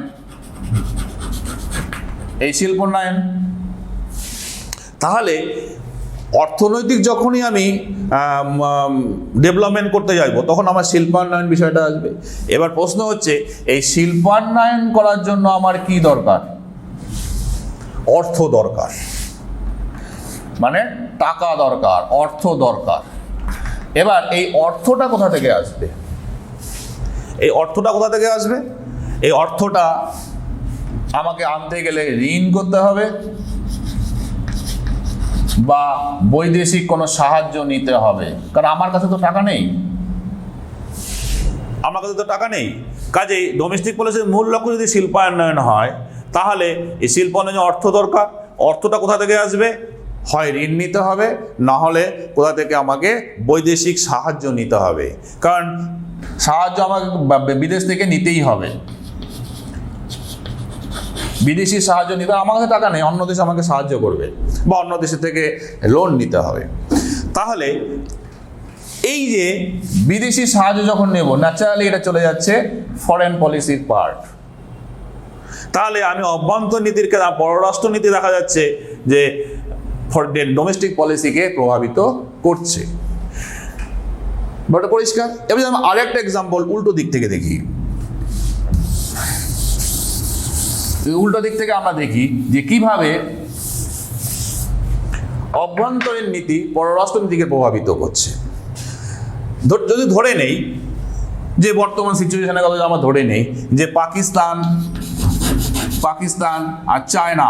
এই শিল্পোন্নয়ন। তাহলে অর্থনৈতিক যখনই আমি ডেভেলপমেন্ট করতে যাইব তখন আমার শিল্পোন্নয়ন বিষয়টা আসবে। এবার প্রশ্ন হচ্ছে, এই শিল্পোন্নয়ন করার জন্য আমার কি দরকার, অর্থ দরকার, মানে টাকা দরকার, অর্থ দরকার। এবার এই অর্থটা কোথা থেকে আসবে, এই অর্থটা আমাকে আনতে গেলে ঋণ করতে হবে বা বৈদেশিক কোনো সাহায্য নিতে হবে, কারণ আমার কাছে তো টাকা নেই। কাজেই ডোমেস্টিক পলিসির মূল লক্ষ্য যদি শিল্পায়ন হয়, তাহলে এই শিল্পায়নে অর্থ দরকার। অর্থটা কোথা থেকে আসবে, হয় ঋণ নিতে হবে, না হলে কোথা থেকে আমাকে বৈদেশিক সাহায্য নিতে হবে, কারণ সাহায্য আমাকে বিদেশ থেকে নিতেই হবে। বিদেশি সাহায্য নিতে, আমার কাছে টাকা নেই, অন্য দেশ আমাকে সাহায্য করবে বা অন্য দেশের থেকে লোন নিতে হবে। তাহলে এই যে বিদেশি সাহায্য যখন নেব, ন্যাচারালি এটা চলে যাচ্ছে ফরেন পলিসির পার্ট। তাহলে আমি অভ্যন্তর নীতির পররাষ্ট্র নীতি দেখা যাচ্ছে যে ডোমেস্টিক পলিসিকে প্রভাবিত করছে, বড় পরিষ্কার। এবার আমি আরেকটা এক্সাম্পল উল্টো দিক থেকে দেখি। উল্টো দিক থেকে আমরা দেখি যে কিভাবে অভ্যন্তরীণ নীতি পররাষ্ট্রনীতিকে প্রভাবিত করছে। যদি ধরে নেই যে বর্তমান সিচুয়েশনের কথা আমরা ধরে নেই যে পাকিস্তান আর চায়না,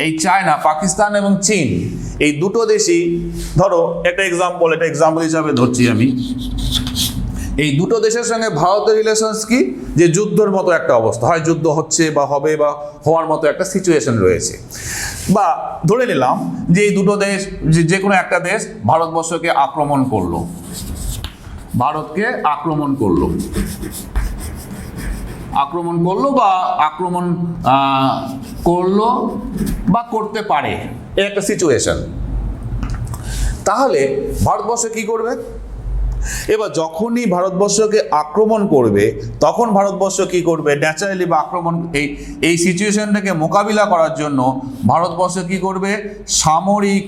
এই চায়না, পাকিস্তান এবং চীন, এই দুটো দেশই, ধরো একটা এক্সাম্পল হিসাবে ধরছি আমি, এই দুটো দেশের সঙ্গে ভারতের রিলেশনস কি, যে যুদ্ধের মতো একটা অবস্থা, হয় যুদ্ধ হচ্ছে বা হবে বা হওয়ার মতো একটা সিচুয়েশন রয়েছে। বা ধরে নিলাম যে এই দুটো দেশ, যে কোনো একটা দেশ ভারতবর্ষকে আক্রমণ করলো, ভারতকে আক্রমণ করলো বা আক্রমণ করলো বা করতে পারে, এই একটা সিচুয়েশন। তাহলে ভারতবর্ষ কি করবে? এবার যখনই ভারতবর্ষকে আক্রমণ করবে তখন ভারতবর্ষ কি করবে? ন্যাচারালি বা আক্রমণ এই সিচুয়েশনটাকে মোকাবিলা করার জন্য ভারতবর্ষ কি করবে? সামরিক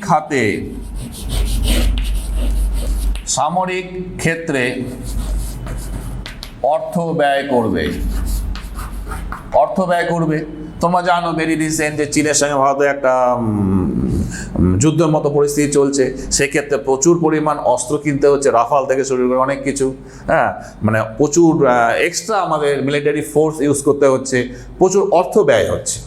ক্ষেত্রে অর্থ ব্যয় করবে। তোমরা জানো ভেরি রিসেন্ট যে চীনের সঙ্গে ভারতের একটা যুদ্ধের মতো পরিস্থিতি চলছে, সেক্ষেত্রে প্রচুর পরিমাণ অস্ত্র কিনতে হচ্ছে, রাফাল থেকে শুরু করে অনেক কিছু, হ্যাঁ, মানে প্রচুর এক্সট্রা আমাদের মিলিটারি ফোর্স ইউজ করতে হচ্ছে, প্রচুর অর্থ ব্যয় হচ্ছে।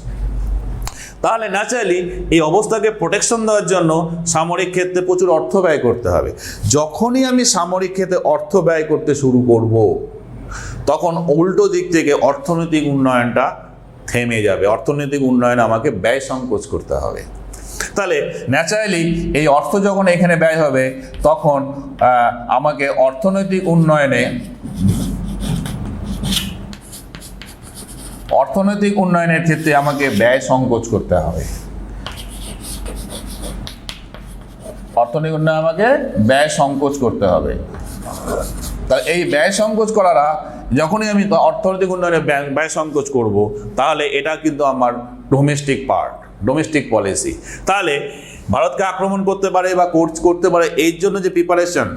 তাহলে ন্যাচারালি এই অবস্থাকে প্রোটেকশন দেওয়ার জন্য সামরিক ক্ষেত্রে প্রচুর অর্থ ব্যয় করতে হবে। যখনই আমি সামরিক ক্ষেত্রে অর্থ ব্যয় করতে শুরু করব তখন উল্টো দিক থেকে অর্থনৈতিক উন্নয়নটা থেমে যাবে, অর্থনৈতিক উন্নয়নে আমাকে ব্যয় সংকোচ করতে হবে। তাহলে ন্যাচারালি এই অর্থ যখন এখানে ব্যয় হবে তখন আমাকে অর্থনৈতিক উন্নয়নের ক্ষেত্রে আমাকে ব্যয় সংকোচ করতে হবে। অর্থনৈতিক উন্নয়ন আমাকে ব্যয় সংকোচ করতে হবে। তাহলে এই ব্যয় সংকোচ করাটা, যখনই আমি অর্থনৈতিক উন্নয়নে ব্যয় সংকোচ করব, তাহলে এটা কিন্তু আমার ডোমেস্টিক পলিসি। তাহলে ভারতকে আক্রমণ করতে পারে বা করতে পারে, এর জন্য যে প্রিপারেশন,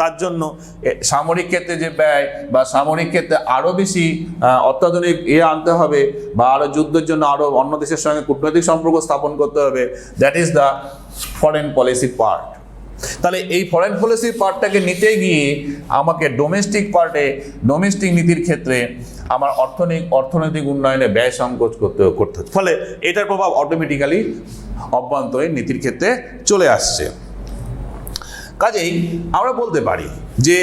তার জন্য সামরিক ক্ষেত্রে যে ব্যয় বা সামরিক ক্ষেত্রে আরও বেশি অত্যাধুনিক আনতে হবে বা আরও যুদ্ধের জন্য আরও অন্য দেশের সঙ্গে কূটনৈতিক সম্পর্ক স্থাপন করতে হবে, that is the foreign policy part. তাহলে এই ফরেন পলিসির পার্টটাকে নিতে গিয়ে আমাকে ডোমেস্টিক নীতির ক্ষেত্রে আমার অর্থনৈতিক উন্নয়নে ব্যয় সংকোচ করতে হচ্ছে। ফলে এটার প্রভাব অটোমেটিক্যালি অভ্যন্তরীণ নীতির ক্ষেত্রে চলে আসছে। কাজেই আমরা বলতে পারি যে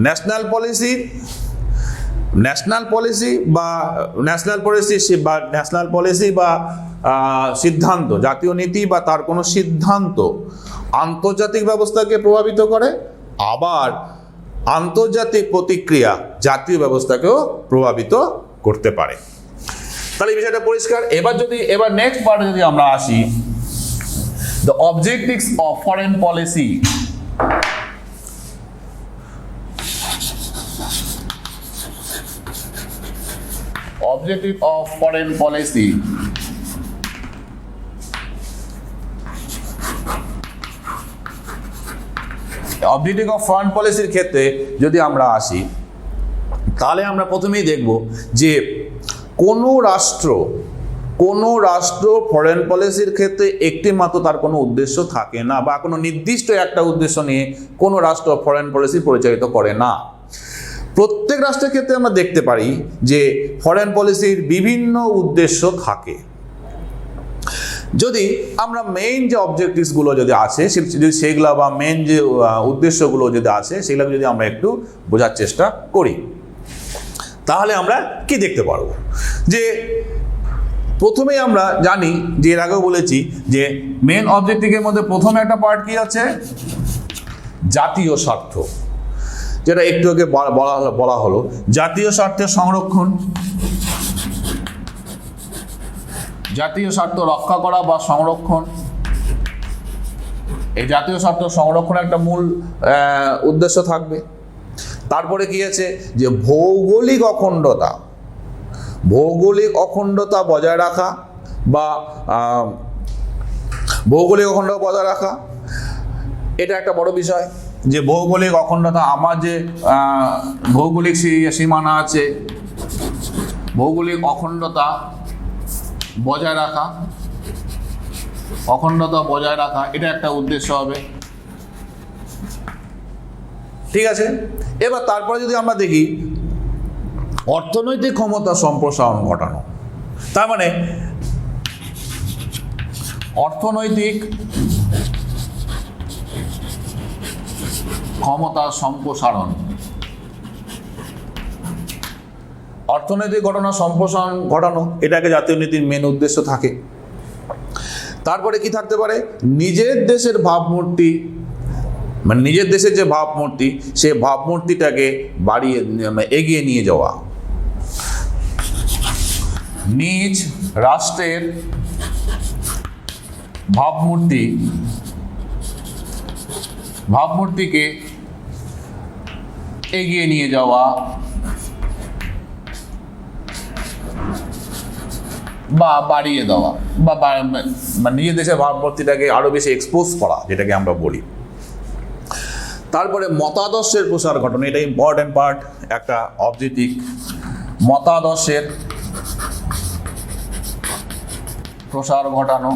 ন্যাশনাল পলিসি বা সিদ্ধান্ত, জাতীয় নীতি বা তার কোনো সিদ্ধান্ত আন্তর্জাতিক ব্যবস্থাকে প্রভাবিত করে, আবার আন্তর্জাতিক প্রতিক্রিয়া জাতীয় ব্যবস্থাকেও প্রভাবিত করতে পারে। তাহলে এই বিষয়টা পরিষ্কার। এবার নেক্সট পার্টে যদি আমরা আসি, the objectives of foreign policy. Objective of foreign policy. Objective of foreign পলিসির ক্ষেত্রে যদি আমরা আসি, তাহলে আমরা প্রথমেই দেখব যে কোনো রাষ্ট্র ফরেন পলিসির ক্ষেত্রে একটি মাত্র তার কোনো উদ্দেশ্য থাকে না, বা কোনো নির্দিষ্ট একটা উদ্দেশ্য নিয়ে কোনো রাষ্ট্র ফরেন পলিসি পরিচালিত করে না। প্রত্যেক রাষ্ট্রের ক্ষেত্রে আমরা দেখতে পারি যে ফরেন পলিসির বিভিন্ন উদ্দেশ্য থাকে। যদি আমরা মেইন যে অবজেক্টিভসগুলো যদি আছে সেগুলো, বা মেইন যে উদ্দেশ্যগুলো যদি আছে সেগুলো যদি আমরা একটু বোঝার চেষ্টা করি, তাহলে আমরা কি দেখতে পারবো? যে প্রথমেই আমরা জানি, যে এর আগেও বলেছি, যে মেইন অবজেক্টিভের মধ্যে প্রথমে একটা পার্ট কি আছে? জাতীয় স্বার্থ, যেটা একটু আগে বলা হলো। জাতীয় স্বার্থের সংরক্ষণ, জাতীয় স্বার্থ রক্ষা করা বা সংরক্ষণ, এই জাতীয় স্বার্থ সংরক্ষণের একটা মূল উদ্দেশ্য থাকবে। তারপরে কি আছে? যে ভৌগোলিক অখণ্ডতা বজায় রাখা, বা এটা একটা বড় বিষয়। যে ভৌগোলিক অখণ্ডতা, আমার যে ভৌগোলিক সীমানা আছে, ভৌগোলিক অখণ্ডতা বজায় রাখা। অখণ্ডতা বজায় রাখা, এটা একটা উদ্দেশ্য হবে। ঠিক আছে, এবার তারপরে যদি আমরা দেখি অর্থনৈতিক ক্ষমতা সম্প্রসারণ ঘটানো, তার মানে অর্থনৈতিক ক্ষমতা সম্প্রসারণ, অর্থনৈতিক সম্প্রসারণ ঘটানো, এটাকে জাতীয় নীতির মেন উদ্দেশ্য থাকে। তারপরে কি থাকতে পারে, নিজের দেশের ভাবমূর্তি, মানে নিজের দেশের যে ভাবমূর্তি, সে ভাবমূর্তিটাকে বাড়িয়ে এগিয়ে নিয়ে যাওয়া, নিজ রাষ্ট্রের ভাবমূর্তিকে এগিয়ে নিয়ে যাওয়া বা বাড়িয়ে দেওয়া, বা নিজের দেশের ভাবমূর্তিটাকে আরো বেশি এক্সপোজ করা, যেটাকে আমরা বলি। তারপরে মতাদর্শের প্রসার ঘটনা, এটা ইম্পর্টেন্ট পার্ট, একটা অবজেক্টিভ। মতাদর্শের প্রসার ঘটানো,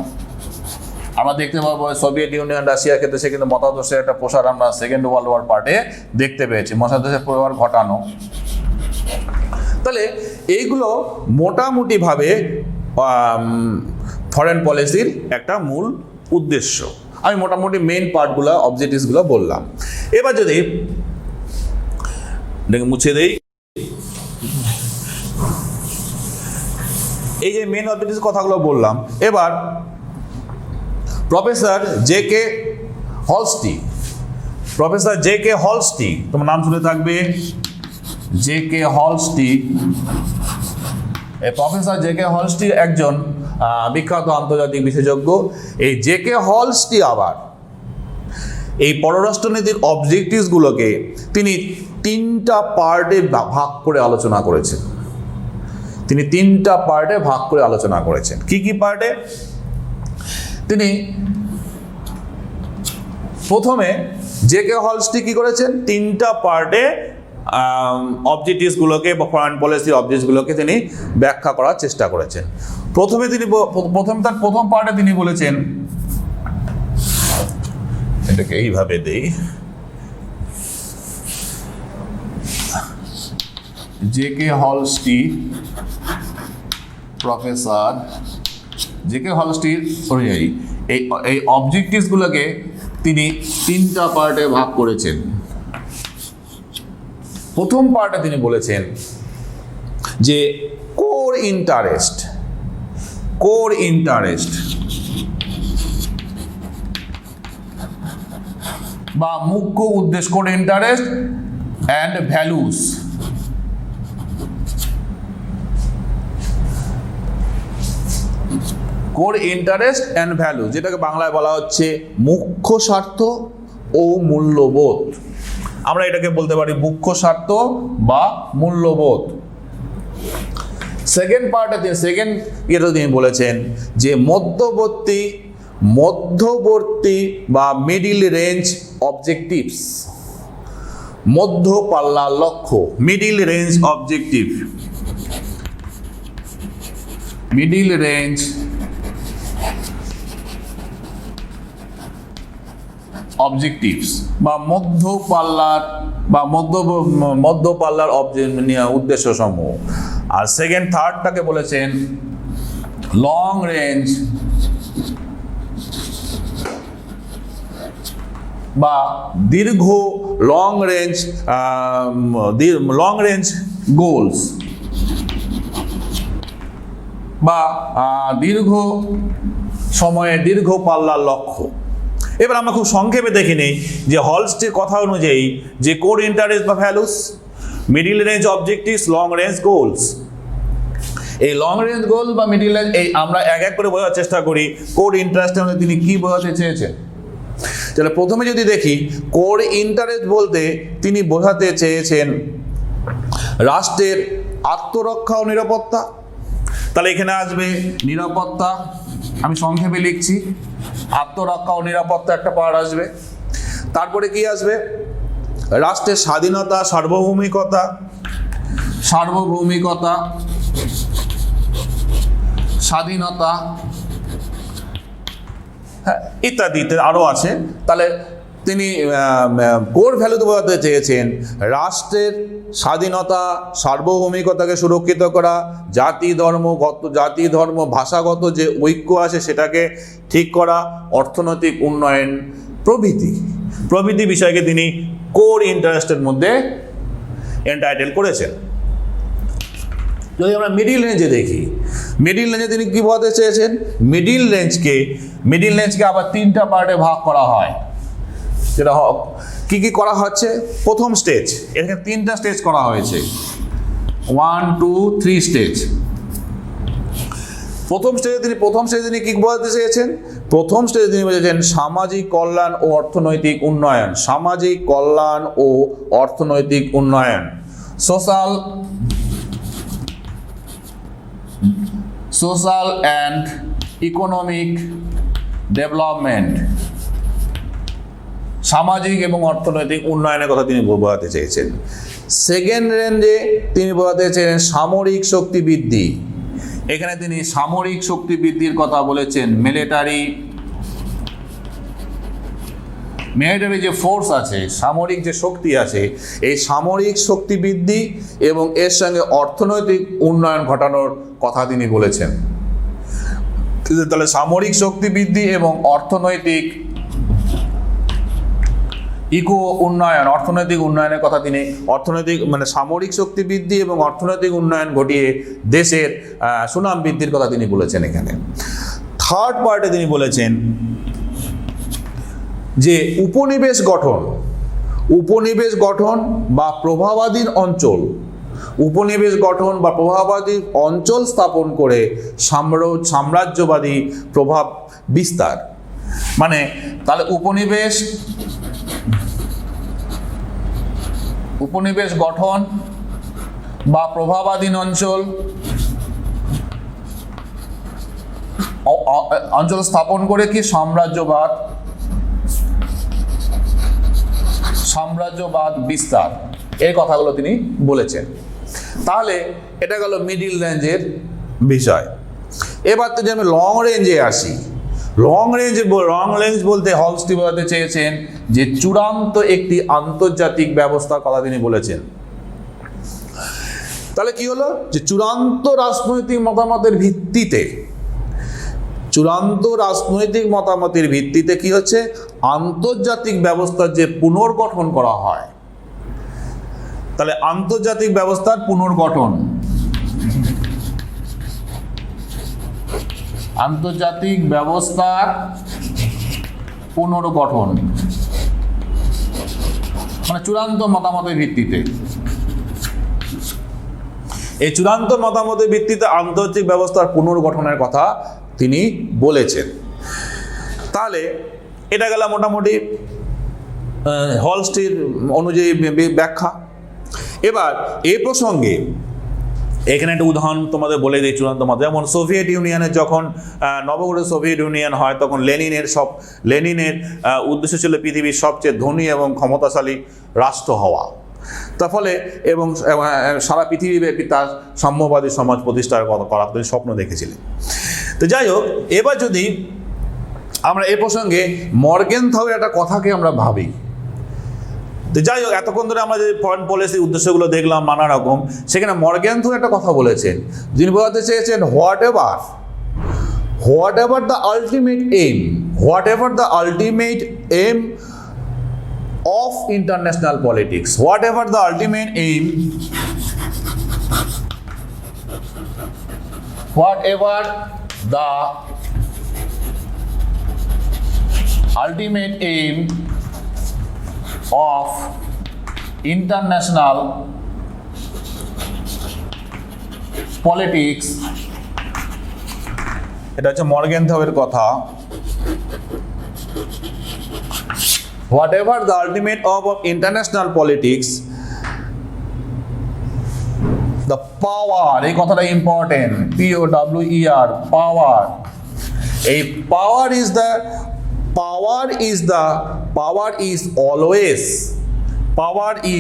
আমরা দেখতে পাবো সোভিয়েত ইউনিয়ন রাশিয়ার ক্ষেত্রে সে কিন্তু মতাদর্শের একটা প্রসার আমরা সেকেন্ড ওয়ার্ল্ড ওয়ার পার্টে দেখতে পেয়েছি, মতাদর্শের প্রসার ঘটানো। তাহলে এইগুলো মোটামুটিভাবে ফরেন পলিসির একটা মূল উদ্দেশ্য। আমি মোটামুটি মেইন পার্টগুলো, অবজেক্টিভসগুলো বললাম। এবার যদি মুছে দেই, এই যে মেইন অবজেক্টিভস কথাগুলো বললাম, এবার প্রফেসর জে কে হলস্টি, তোমার নাম শুনে থাকবে, J K Holsti. Professor J K Holsti একজন বিখ্যাত আন্তর্জাতিক বিশেষজ্ঞ। এই জে কে হলস্টি আবার এই পররাষ্ট্রনীতির অবজেক্টিভসগুলোকে তিনি তিনটা পার্টে ভাগ করে আলোচনা করেছেন। কি কি পার্টে? তিনি প্রথমে জে কে হলস্টি কি করেছেন, তিনটা পার্টে অবজেক্টিভসগুলোকে বা ফরেন পলিসির অবজেক্টগুলোকে তিনি ব্যাখ্যা করার চেষ্টা করেছেন। তার প্রথম পার্টে তিনি বলেছেন, এটাকে এইভাবে দেই, J K Holsti, professor J K হলস্টির অনুযায়ী এই অবজেক্টিভসগুলোকে তিনি তিনটা পার্টে ভাগ করেছেন। প্রথম পার্টে তিনি বলেছেন যে কোর ইন্টারেস্ট বা মুখ্য উদ্দেশ্য, core interest and values. Core interest and value, যেটাকে বাংলায় বলা হচ্ছে মুখ্য স্বার্থ ও মূল্যবোধ। আমরা এটাকে বলতে পারি মুখ্য স্বার্থ বা মূল্যবোধ। সেকেন্ড তিনি বলেছেন যে মধ্যবর্তী বা মিডিল রেঞ্জ অবজেক্টিভস, মধ্য পাল্লার লক্ষ্য, মিডিল রেঞ্জ অবজেক্টিভস বা মধ্য পাল্লার উদ্দেশ্য সমূহ। আর থার্ডটাকে বলেছেন লং রেঞ্জ বা দীর্ঘ লং রেঞ্জ গোলস বা দীর্ঘ সময়ে দীর্ঘ পাল্লার লক্ষ্য। এবার আমরা খুব সংক্ষেপে দেখে নিই যে হলস্টির কথা অনুযায়ী যে কোর ইন্টারেস্ট বা values, middle range objectives, long range goals. এই লং রেঞ্জ গোল বা মিডিল রেঞ্জ, এই আমরা এক এক করে বোঝার চেষ্টা করি কোর ইন্টারেস্টের মধ্যে তিনি কি বোঝাতে চেয়েছেন। তাহলে প্রথমে যদি দেখি, কোর ইন্টারেস্ট বলতে তিনি বোঝাতে চেয়েছেন রাষ্ট্রের আত্মরক্ষা ও নিরাপত্তা। তাহলে এখানে আসবে নিরাপত্তা, আমি সংক্ষেপে লিখছি, আত্মরক্ষা ও নিরাপত্তা একটা পার্ট আসবে। তারপরে কি আসবে, রাষ্ট্রের স্বাধীনতা, সার্বভৌমিকতা, স্বাধীনতা হ্যাঁ, ইত্যাদি ইত্যাদি আরও আছে। তাহলে তিনি কোর ভ্যালুতে বোঝাতে চেয়েছেন রাষ্ট্রের স্বাধীনতা, সার্বভৌমিকতাকে সুরক্ষিত করা, জাতি ধর্ম ভাষাগত যে ঐক্য আছে সেটাকে ঠিক করা, অর্থনৈতিক উন্নয়ন প্রভৃতি বিষয়কে তিনি কোর ইন্টারেস্টের মধ্যে এন্টাইটেল করেছেন। যদি আমরা মিডিল রেঞ্জে দেখি, মিডিল রেঞ্জে তিনি কী বলতে চেয়েছেন, মিডিল রেঞ্জকে আবার 3টা পার্টে ভাগ করা হয়। যেটা কি করা হচ্ছে, প্রথম স্টেজ, এখানে 3টা স্টেজ করা হয়েছে, 1, 2, 3 স্টেজ। প্রথম স্টেজে তিনি কি বলতে চেয়েছেন, প্রথম স্টেজে তিনি বলেছেন সামাজিক কল্যাণ ও অর্থনৈতিক উন্নয়ন, সামাজিক কল্যাণ ও অর্থনৈতিক উন্নয়ন, সোশ্যাল অ্যান্ড ইকোনমিক ডেভেলপমেন্ট, সামাজিক এবং অর্থনৈতিক উন্নয়নের কথা তিনি বোঝাতে চেয়েছেন। সেকেন্ড রেঞ্জে তিনি বোঝাতে চেয়েছেন সামরিক শক্তি বৃদ্ধি, এখানে তিনি সামরিক শক্তি বৃদ্ধির কথা বলেছেন। মিলিটারি যে ফোর্স আছে, সামরিক যে শক্তি আছে, এই সামরিক শক্তি বৃদ্ধি এবং এর সঙ্গে অর্থনৈতিক উন্নয়ন ঘটানোর কথা তিনি বলেছেন। তাহলে সামরিক শক্তি বৃদ্ধি এবং অর্থনৈতিক অর্থনৈতিক উন্নয়নের কথা তিনি সামরিক শক্তি বৃদ্ধি এবং অর্থনৈতিক উন্নয়ন ঘটিয়ে দেশের সুনাম বৃদ্ধির কথা তিনি বলেছেন। এখানে থার্ড পার্টে তিনি বলেছেন যে উপনিবেশ গঠন বা প্রভাবাধী অঞ্চল স্থাপন করে সাম্রাজ্যবাদী প্রভাব বিস্তার। মানে তাহলে উপনিবেশ গঠন বা প্রভাবাধীন অঞ্চল স্থাপন করে কি সাম্রাজ্যবাদ বিস্তার, এই কথাগুলো তিনি বলেছেন। তাহলে এটা গেল মিডিল রেঞ্জের বিষয়। এবার যদি আমি লং রেঞ্জে আসি, লং রেঞ্জ বলতে হলস্টি বোঝাতে চেয়েছেন যে চূড়ান্ত একটি আন্তর্জাতিক ব্যবস্থার কথা তিনি বলেছেন। তাহলে কি হলো, যে চূড়ান্ত রাজনৈতিক মতামতের ভিত্তিতে কি হচ্ছে, আন্তর্জাতিক ব্যবস্থার যে পুনর্গঠন করা হয়। তাহলে আন্তর্জাতিক ব্যবস্থার পুনর্গঠন, মানে চূড়ান্ত মতামতের ভিত্তিতে, এই চূড়ান্ত মতামতের ভিত্তিতে আন্তর্জাতিক ব্যবস্থার পুনর্গঠনের কথা তিনি বলেছেন। তাহলে এটা গেল মোটামুটি হলস্টির অনুযায়ী ব্যাখ্যা। এবার এই প্রসঙ্গে এখানে একটা উদাহরণ তোমাদের বলে দিই চূড়ান্ত মত। যেমন সোভিয়েত ইউনিয়নের যখন নবগঠিত সোভিয়েত ইউনিয়ন হয়, তখন লেনিনের উদ্দেশ্য ছিল পৃথিবীর সবচেয়ে ধনী এবং ক্ষমতাশালী রাষ্ট্র হওয়া। তার ফলে এবং সারা পৃথিবীব্যাপী তার সাম্যবাদী সমাজ প্রতিষ্ঠার করার তিনি স্বপ্ন দেখেছিলেন। তো যাই হোক, এবার যদি আমরা এই প্রসঙ্গে মর্গেনথাউয়ের একটা কথাকে আমরা ভাবি, তো যাই হোক, এতক্ষণ ধরে আমরা যে ফরেন পলিসির উদ্দেশ্যগুলো দেখলাম নানা রকম, সেখানে মর্গেনথাউ একটা কথা বলেছেন, যিনি বলতে চেয়েছেন whatever the ultimate aim of international politics, whatever the ultimate aim of international politics, এটা হচ্ছে মর্গেনথাউয়ের কথা। Whatever the ultimate of international politics, the power, এই কথাটা important, POWER, power. A power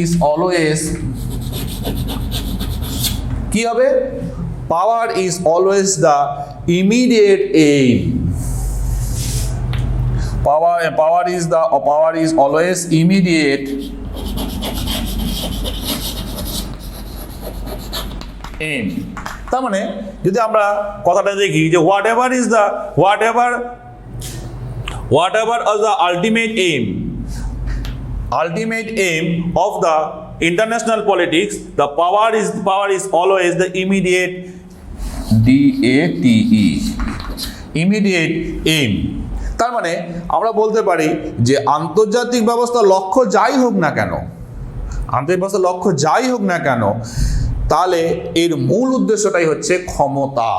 is always কি হবে? Power is always the immediate aim power is always immediate aim. তার মানে যদি আমরা কথাটা দেখি যে whatever is the ultimate aim of the international politics, the power is always the immediate DATE immediate aim. তার মানে আমরা বলতে পারি যে আন্তর্জাতিক ব্যবস্থার লক্ষ্য যাই হোক না কেন, তাহলে এর মূল উদ্দেশ্যটাই হচ্ছে ক্ষমতা।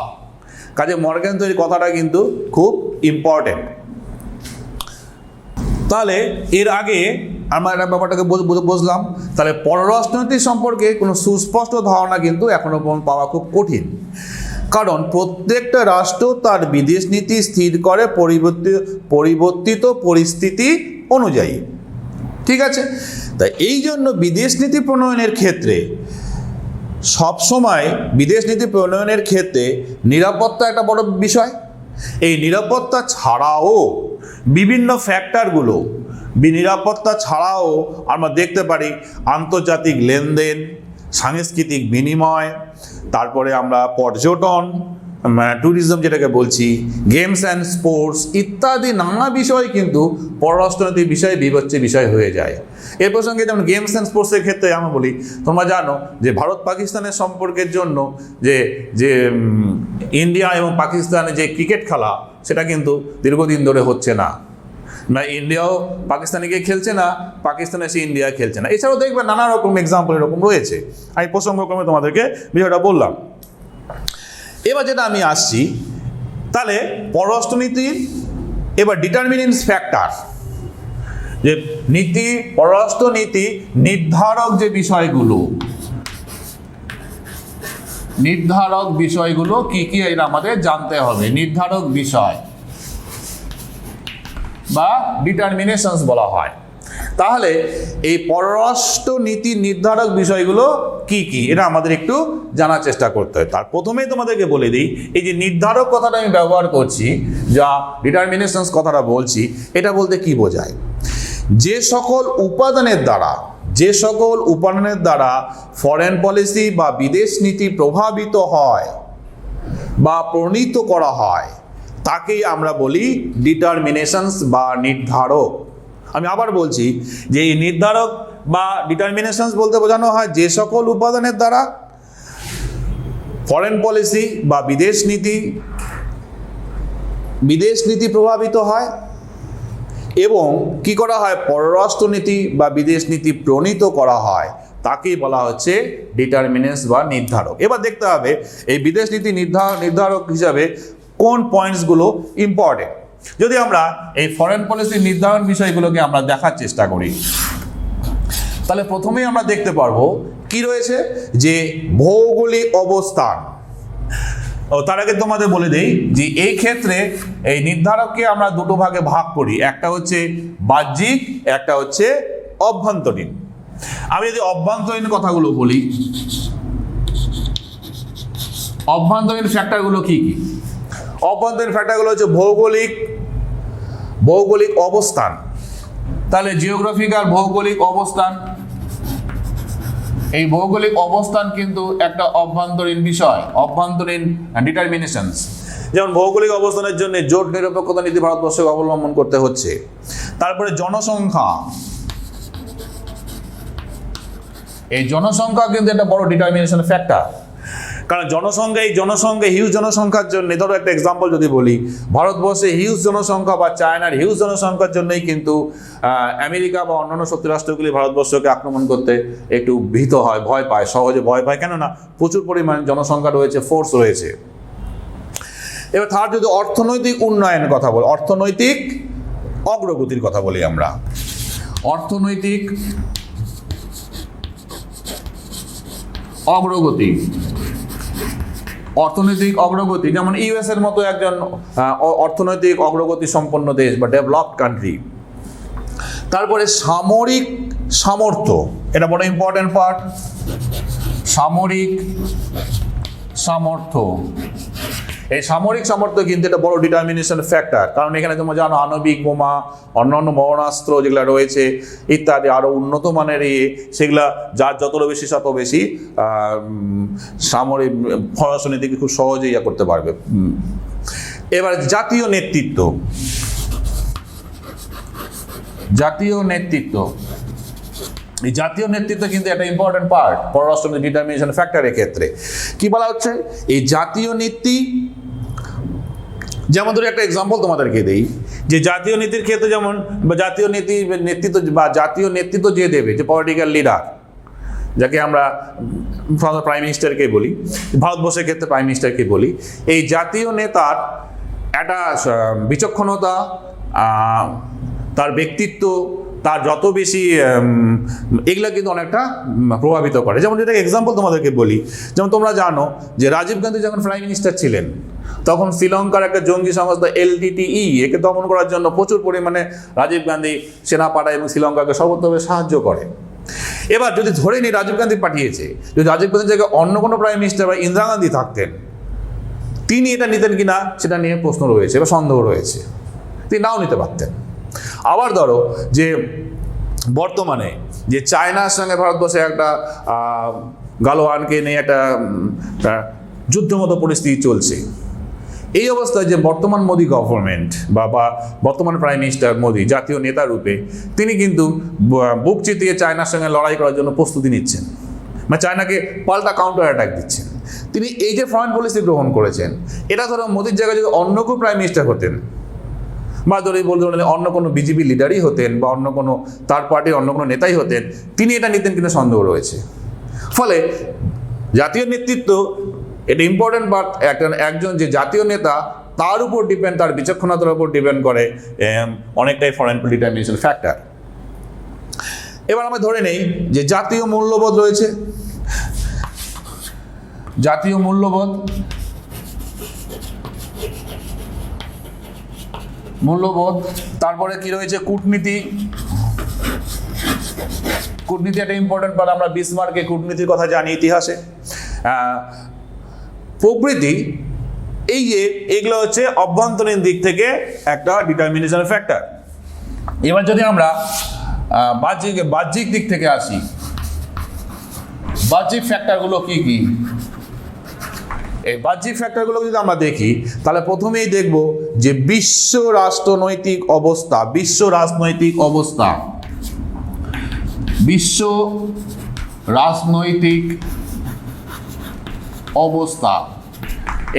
কাজে মর্গ্যান থিওরির কথাটা কিন্তু খুব ইম্পর্টেন্ট। তাহলে এর আগে আমরা একটা ব্যাপারটাকে বুঝলাম, তাহলে পররাষ্ট্রনীতি সম্পর্কে কোনো সুস্পষ্ট ধারণা কিন্তু এখনো পর্যন্ত পাওয়া খুব কঠিন, কারণ প্রত্যেকটা রাষ্ট্র তার বিদেশ নীতি স্থির করে পরিবর্তিত পরিস্থিতি অনুযায়ী। ঠিক আছে, তাই এই জন্য বিদেশ নীতি প্রণয়নের ক্ষেত্রে সবসময় নিরাপত্তা একটা বড় বিষয়। এই নিরাপত্তা ছাড়াও বিভিন্ন ফ্যাক্টরগুলো, নিরাপত্তা ছাড়াও আমরা দেখতে পারি আন্তর্জাতিক লেনদেন, সাংস্কৃতিক বিনিময়, তারপরে আমরা পর্যটন, ট্যুরিজম যেটাকে বলছি, গেমস অ্যান্ড স্পোর্টস ইত্যাদি নানা বিষয় কিন্তু পররাষ্ট্রনীতির বিবেচ্য বিষয় হয়ে যায়। এর প্রসঙ্গে যেমন গেমস অ্যান্ড স্পোর্টসের ক্ষেত্রে আমরা বলি, তোমরা জানো যে ভারত পাকিস্তানের সম্পর্কের জন্য যে ইন্ডিয়া এবং পাকিস্তানে যে ক্রিকেট খেলা, সেটা কিন্তু দীর্ঘদিন ধরে হচ্ছে না। ইন্ডিয়াও পাকিস্তানে গিয়ে খেলছে না, পাকিস্তানে এসে ইন্ডিয়া খেলছে না। এছাড়াও দেখবে নানা রকম এক্সাম্পল এরকম রয়েছে। আমি প্রসঙ্গক্রমে তোমাদেরকে বিষয়টা বললাম। এবার যেটা আমি আসছি, তাহলে পররাষ্ট্রনীতির এবার ডিটারমিনিং ফ্যাক্টর, যে পররাষ্ট্রনীতি নির্ধারক যে বিষয়গুলো কি কি এটা আমাদের জানতে হবে। নির্ধারক বিষয় বা ডিটারমিনেশনস বলা হয়। তাহলে এই পররাষ্ট্র নীতির নির্ধারক বিষয়গুলো কি কি এটা আমাদের একটু জানার চেষ্টা করতে হয়। তার প্রথমেই তোমাদেরকে বলে দিই, এই যে নির্ধারক কথাটা আমি ব্যবহার করছি, যা ডিটারমিনেশনস কথাটা বলছি, এটা বলতে কি বোঝায়? যে সকল উপাদানের দ্বারা ফরেন পলিসি বা বিদেশ নীতি প্রভাবিত হয় বা প্রণীত করা হয়, তাকেই আমরা বলি ডিটারমিনেশনস বা নির্ধারক। আমি আবার বলছি যে এই নির্ধারক বা ডিটারমিনেশনস বলতে বোঝানো হয় যে সকল উপাদানের দ্বারা ফরেন পলিসি বা বিদেশ নীতি প্রভাবিত হয় এবং কি করা হয়, পররাষ্ট্রনীতি বা বিদেশ নীতি প্রণীত করা হয়, তাকেই বলা হচ্ছে ডিটারমিনেন্টস বা নির্ধারক। এবার দেখতে হবে এই বিদেশ নীতি নির্ধারক হিসাবে কোন পয়েন্টসগুলো ইম্পর্টেন্ট। যদি আমরা এই ফরেন পলিসি নির্ধারণ বিষয়গুলোকে আমরা দেখার চেষ্টা করি, তাহলে প্রথমেই আমরা দেখতে পারবো কি রয়েছে, যে ভৌগোলিক অবস্থান। তার আগে তোমাদের বলে দেই যে এই ক্ষেত্রে এই নির্ধারককে আমরা দুটো ভাগে ভাগ করি, একটা হচ্ছে বাহ্যিক, একটা হচ্ছে অভ্যন্তরীণ। আমি যদি অভ্যন্তরীণ কথাগুলো বলি, অভ্যন্তরীণ ফ্যাক্টরগুলো কি কি? অভ্যন্তরীণ ফ্যাক্টরগুলো হচ্ছে ভৌগোলিক অবস্থান। তাহলে জিওগ্রাফিক্যাল ভৌগোলিক অবস্থান, এই ভৌগোলিক অবস্থান কিন্তু একটা অভ্যন্তরীণ বিষয়, অভ্যন্তরীণ ডিটারমিনেশনস। যেমন ভৌগোলিক অবস্থানের জন্য জোট নিরপেক্ষতা নীতি ভারতবর্ষকে অবলম্বন করতে হচ্ছে। তারপরে জনসংখ্যা, এই জনসংখ্যা কিন্তু একটা বড় ডিটারমিনেশন ফ্যাক্টর। কারণ হিউজ জনসংখ্যার জন্য, ধরো একটা এক্সাম্পল যদি বলি, ভারতবর্ষে হিউজ জনসংখ্যা বা চায়নার হিউজ জনসংখ্যার জন্যই কিন্তু আমেরিকা বা অন্যান্য শক্তি রাষ্ট্রগুলি ভারতবর্ষকে আক্রমণ করতে একটু ভীত হয়, সহজে ভয় পায়, কেননা প্রচুর পরিমাণ জনসংখ্যা রয়েছে, ফোর্স রয়েছে। এবার থার্ড, যদি অর্থনৈতিক উন্নয়নের কথা বলি, অর্থনৈতিক অগ্রগতির কথা বলি আমরা, অর্থনৈতিক অগ্রগতি, যেমন ইউএস এর মতো একজন অর্থনৈতিক অগ্রগতি সম্পন্ন দেশ বা ডেভেলপড কান্ট্রি। তারপরে সামরিক সামর্থ্য, এটা বড় ইম্পর্টেন্ট পার্ট। সামরিক সামর্থ্য, এই সামরিক সামর্থ্য কিন্তু এটা বড় ডিটারমিনেশন ফ্যাক্টর, কারণ এখানে তোমরা জানো আণবিক বোমা, অন্যান্য মরণাস্ত্র যেগুলো রয়েছে ইত্যাদি আরও উন্নত মানের সেগুলা যার যতটা বেশি তত বেশি সামরিক পররাষ্ট্রনীতিকে খুব সহজেই ইয়া করতে পারবে। এবার জাতীয় নেতৃত্ব, জাতীয় নেতৃত্ব, এই জাতীয় নেতৃত্ব কিন্তু একটা ইম্পর্টেন্ট পার্ট পররাষ্ট্রনীতি ডিটারমিনেশন ফ্যাক্টরের ক্ষেত্রে। কি বলা হচ্ছে, এই জাতীয় নীতি, যেমন ধরে একটা এক্সাম্পল তোমাদেরকে দেই, যে জাতীয় নীতির ক্ষেত্রে যেমন জাতীয় নীতি নেতৃত্ব বা জাতীয় নেতৃত্ব যে দেবে, যে পলিটিক্যাল লিডার, যাকে আমরা প্রাইম মিনিস্টারকে বলি, ভারতবর্ষের ক্ষেত্রে প্রাইম মিনিস্টারকে বলি, এই জাতীয় নেতার একটা বিচক্ষণতা, তার ব্যক্তিত্ব, তার যত বেশি এগুলো কিন্তু অনেকটা প্রভাবিত করে। যেমন যেটা এক্সাম্পল তোমাদেরকে বলি, যেমন তোমরা জানো যে রাজীব গান্ধী যখন প্রাইম মিনিস্টার ছিলেন তখন শ্রীলঙ্কার একটা জঙ্গি সংস্থা LTTE একে দমন করার জন্য প্রচুর পরিমাণে রাজীব গান্ধী সেনা পাঠায় এবং শ্রীলঙ্কাকে সর্বতভাবে সাহায্য করে। এবার যদি ধরে নিই রাজীব গান্ধী পাঠিয়েছে, যদি রাজীব গান্ধীর জায়গায় অন্য কোনো প্রাইম মিনিস্টার বা ইন্দিরা গান্ধী থাকতেন, তিনি এটা নিতেন কিনা সেটা নিয়ে প্রশ্ন রয়েছে বা সন্দেহ রয়েছে, তিনি নাও নিতে পারতেন। আবার ধরো যে বর্তমানে যে চায়নার সঙ্গে ভারতবর্ষে একটা গালোয়ানকে নিয়ে একটা যুদ্ধমতো পরিস্থিতি চলছে, এই অবস্থায় যে বর্তমান মোদী গভর্নমেন্ট বা বর্তমান প্রাইম মিনিস্টার মোদী জাতীয় নেতা রূপে তিনি কিন্তু বুক চিতিয়ে চায়নার সঙ্গে লড়াই করার জন্য প্রস্তুতি নিচ্ছেন, মানে চায়নাকে পাল্টা কাউন্টার অ্যাটাক দিচ্ছেন। তিনি এই যে ফরেন পলিসি গ্রহণ করেছেন, এটা ধরো মোদীর জায়গায় যদি অন্য কেউ প্রাইম মিনিস্টার হতেন বা ধরে বলতে অন্য কোনো বিজেপি লিডারই হতেন বা অন্য কোনো তার পার্টির অন্য কোনো নেতাই হতেন, তিনি এটা নিতেন কিনা সন্দেহ রয়েছে। ফলে জাতীয় নেতৃত্ব এটা ইম্পর্টেন্ট, বাট একজন যে জাতীয় নেতা তার উপর ডিপেন্ড, তার বিচক্ষণতার উপর ডিপেন্ড করে অনেকটাই ফরেন ডিটারমিনেশন ফ্যাক্টর। এবার আমরা ধরে নেই যে জাতীয় মূল্যবোধ রয়েছে, জাতীয় মূল্যবোধ, তারপরে কি রয়েছে কূটনীতি। কূটনীতি একটা ইম্পর্টেন্ট পার্ট, আমরা বিসমার্কের কূটনীতির কথা জানি ইতিহাসে, প্রভৃতি। এই যে এগুলো হচ্ছে অভ্যন্তরীণ দিক থেকে একটা ডিটারমিনেশন ফ্যাক্টর। এবার যদি আমরা বাহ্যিক দিক থেকে আসি, বাহ্যিক ফ্যাক্টরগুলো কি কি, এই বাহ্যিক ফ্যাক্টরগুলো যদি আমরা দেখি তাহলে প্রথমেই দেখব যে বিশ্ব রাষ্ট্রনৈতিক অবস্থা, বিশ্ব রাজনৈতিক অবস্থা, বিশ্ব রাজনৈতিক অবস্থা।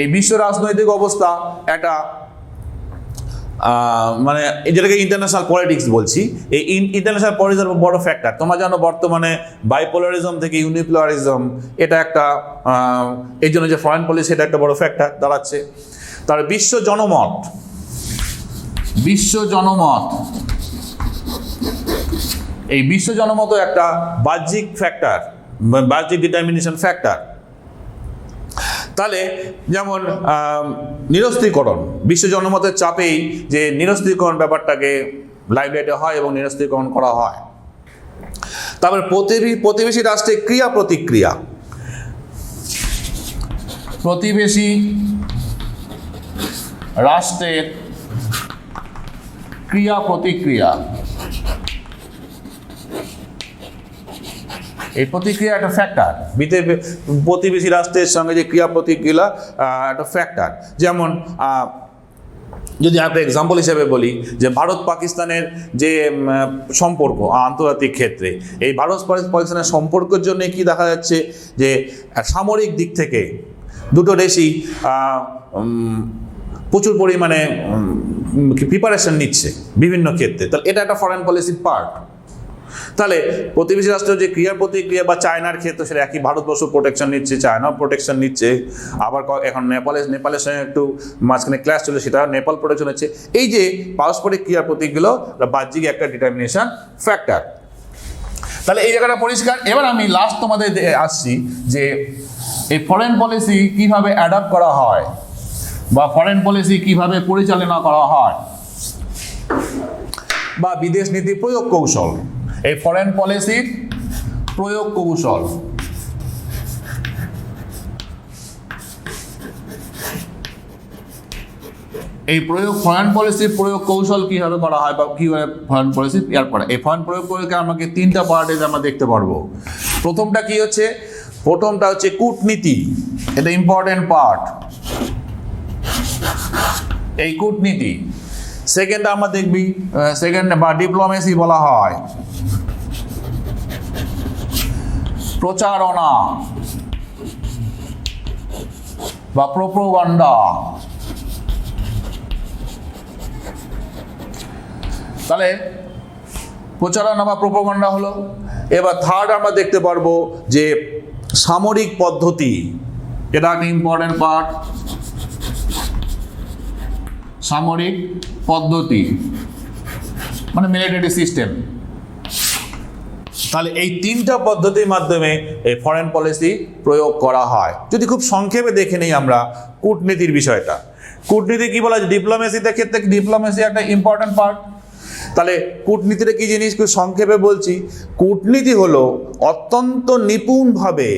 এই বিশ্ব রাজনৈতিক অবস্থা একটা মানে যেটাকে ইন্টারন্যাশনাল পলিটিক্স বলছি, এই ইন্টারন্যাশনাল পলিটিক্স বড় ফ্যাক্টর। তোমরা জানো বর্তমানে বাইপোলারিজম থেকে ইউনিপোলারিজম এটা একটা, এই জন্য যে ফরেন পলিসি এটা একটা বড় ফ্যাক্টর দাঁড়াচ্ছে। তার বিশ্ব জনমত, বিশ্ব জনমত, এই বিশ্ব জনমতও একটা বাহ্যিক ফ্যাক্টর, বাহ্যিক ডিটারমিনেশন ফ্যাক্টর। তাহলে যেমন নিরস্ত্রীকরণ, বিশ্ব জনমতের চাপেই যে নিরস্ত্রীকরণ ব্যাপারটাকে লাইমলাইটে হয় এবং নিরস্ত্রীকরণ করা হয়। তারপরে প্রতিবেশী রাষ্ট্রের ক্রিয়া প্রতিক্রিয়া, প্রতিবেশী রাষ্ট্রের ক্রিয়া প্রতিক্রিয়া, এই প্রতিক্রিয়া একটা ফ্যাক্টর, প্রতিবেশী রাষ্ট্রের সঙ্গে যে ক্রিয়া প্রতিক্রিয়া একটা ফ্যাক্টর। যেমন যদি একটা এক্সাম্পল হিসেবে বলি যে ভারত পাকিস্তানের যে সম্পর্ক আন্তর্জাতিক ক্ষেত্রে, এই ভারত পাকিস্তানের সম্পর্কের জন্য কি দেখা যাচ্ছে যে সামরিক দিক থেকে দুটো দেশই প্রচুর পরিমাণে প্রিপারেশন নিচ্ছে বিভিন্ন ক্ষেত্রে। তাহলে এটা একটা ফরেন পলিসির পার্ট। তাহলে প্রতিবেশী রাষ্ট্রের যে ক্রিয়া প্রতিক্রিয়া, বা চায়নার ক্ষেত্রে সেটা একই, ভারতবর্ষ প্রোটেকশন নিচ্ছে, চায়নাও প্রোটেকশন নিচ্ছে, আবার এখন নেপালের সঙ্গে একটু মাঝখানে ক্লাস চলে, সেটা নেপাল প্রোটেকশন হচ্ছে। এই যে পারস্পরিক ক্রিয়া প্রতিক্রিয়া বাহ্যিক একটা ডিটারমিনেশন ফ্যাক্টর। তাহলে এই জায়গাটা পরিষ্কার। এবার আমি লাস্ট তোমাদের আসছি যে এই ফরেন পলিসি কিভাবে অ্যাডাপ্ট করা হয় বা ফরেন পলিসি কিভাবে পরিচালনা করা হয়, বা বিদেশ নীতি প্রয়োগ কৌশল, এই ফরেন পলিসির প্রয়োগ কৌশল। এই প্রয়োগ ফরেন পলিসির প্রয়োগ কৌশল কীভাবে করা হয় বা কীভাবে ফরেন পলিসি এরপরে এই ফরেন প্রয়োগ করে আমাকে 3টা পার্টে আমরা দেখতে পারবো। প্রথমটা কি হচ্ছে? প্রথমটা হচ্ছে কূটনীতি, এটা ইম্পর্টেন্ট পার্ট, এই কূটনীতি। সেকেন্ড আমরা দেখবি সেকেন্ড বা ডিপ্লোমেসি বলা হয়, প্রচারণা বা প্রোপাগান্ডা। তাহলে প্রচারণা বা প্রোপাগান্ডা হলো। এবার থার্ড আমরা দেখতে পারবো যে সামরিক পদ্ধতি, এটা একটা ইম্পর্টেন্ট পার্ট, সামরিক পদ্ধতি মানে মিলিটারি সিস্টেম। তাহলে এই 3টা পদ্ধতির মাধ্যমে এই ফরেন পলিসি প্রয়োগ করা হয়। যদি খুব সংক্ষেপে দেখে নিই আমরা কূটনীতির বিষয়টা, কূটনীতি কি বলা যায়? ডিপ্লোমেসিতে ক্ষেত্রে ডিপ্লোমেসি একটা ইম্পর্টেন্ট পার্ট। তাহলে কূটনীতিটা কি জিনিস খুব সংক্ষেপে বলছি। কূটনীতি হলো অত্যন্ত নিপুণভাবে,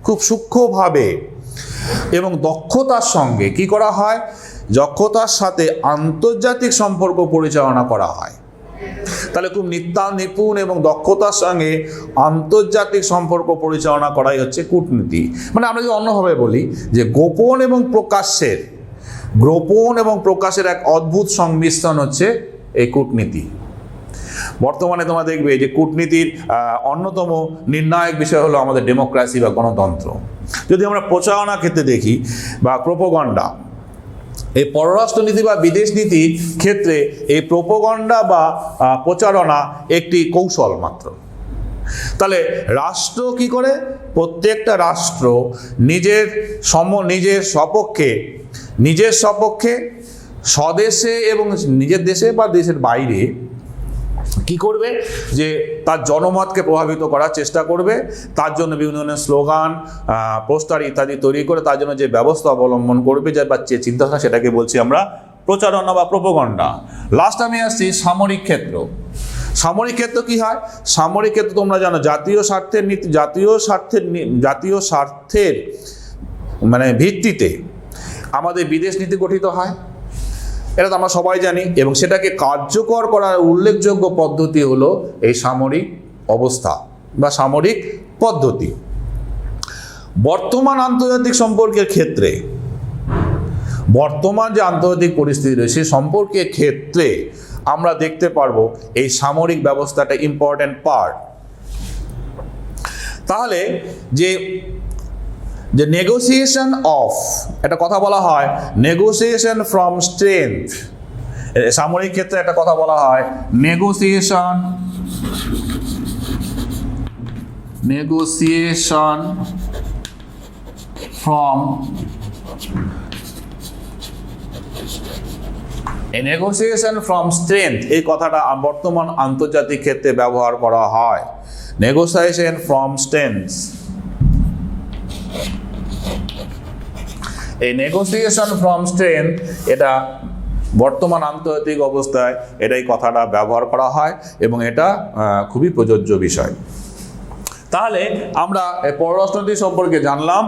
খুব সূক্ষ্মভাবে এবং দক্ষতার সঙ্গে কি করা হয়? দক্ষতার সাথে আন্তর্জাতিক সম্পর্ক পরিচালনা করা হয়। তাহলে খুব নিপুণ এবং দক্ষতার সঙ্গে আন্তর্জাতিক সম্পর্ক পরিচালনা করাই হচ্ছে কূটনীতি। মানে আমরা যদি অন্যভাবে বলি যে গোপন এবং প্রকাশের এক অদ্ভুত সংমিশ্রণ হচ্ছে এই কূটনীতি। বর্তমানে তোমরা দেখবে যে কূটনীতির অন্যতম নির্ণায়ক বিষয় হলো আমাদের ডেমোক্রেসি বা গণতন্ত্র। যদি আমরা প্রচারণা ক্ষেত্রে দেখি বা প্রোপাগান্ডা, এই পররাষ্ট্রনীতি বা বিদেশ নীতির ক্ষেত্রে এই প্রোপাগান্ডা বা প্রচারণা একটি কৌশল মাত্র। তাহলে রাষ্ট্র কি করে? প্রত্যেকটা রাষ্ট্র নিজের সপক্ষে স্বদেশে এবং নিজের দেশে বা দেশের বাইরে কি করবে? যে তার জনমতকে প্রভাবিত করার চেষ্টা করবে। তার জন্য বিভিন্ন ধরনের স্লোগান, পোস্টার ইত্যাদি তৈরি করে তার জন্য যে ব্যবস্থা অবলম্বন করবে, যে চিন্তাধারা, সেটাকে বলছি আমরা প্রচারণা বা প্রোপাগান্ডা। লাস্ট আমি আসছি সামরিক ক্ষেত্র। সামরিক ক্ষেত্র কি হয়? সামরিক ক্ষেত্র তোমরা জানো জাতীয় স্বার্থের মানে ভিত্তিতে আমাদের বিদেশ নীতি গঠিত হয়, এটা তো আমরা সবাই জানি। এবং সেটাকে কার্যকর করার উল্লেখযোগ্য পদ্ধতি হলো এই সামরিক অবস্থা বা সামরিক পদ্ধতি। বর্তমান আন্তর্জাতিক সম্পর্কের ক্ষেত্রে, বর্তমান যে আন্তর্জাতিক পরিস্থিতি রয়েছে সেই সম্পর্কের ক্ষেত্রে আমরা দেখতে পারবো এই সামরিক ব্যবস্থাটা ইম্পর্টেন্ট পার্ট। তাহলে যে নেগোসিয়েশন অফ, একটা কথা বলা হয় নেগোসিয়েশন ফ্রম স্ট্রেংথ। সামরিক ক্ষেত্রে একটা কথা বলা হয় নেগোসিয়েশন ফ্রম স্ট্রেংথ। এই কথাটা বর্তমান আন্তর্জাতিক ক্ষেত্রে ব্যবহার করা হয়, নেগোসিয়েশন ফ্রম স্ট্রেংথ। এই নেগোসিয়েশন ফ্রম স্ট্রেংথ এটা বর্তমান আন্তর্জাতিক অবস্থায় এই কথাটা ব্যবহার করা হয় এবং এটা খুবই প্রযোজ্য বিষয়। তাহলে আমরা পররাষ্ট্রনীতি সম্পর্কে জানলাম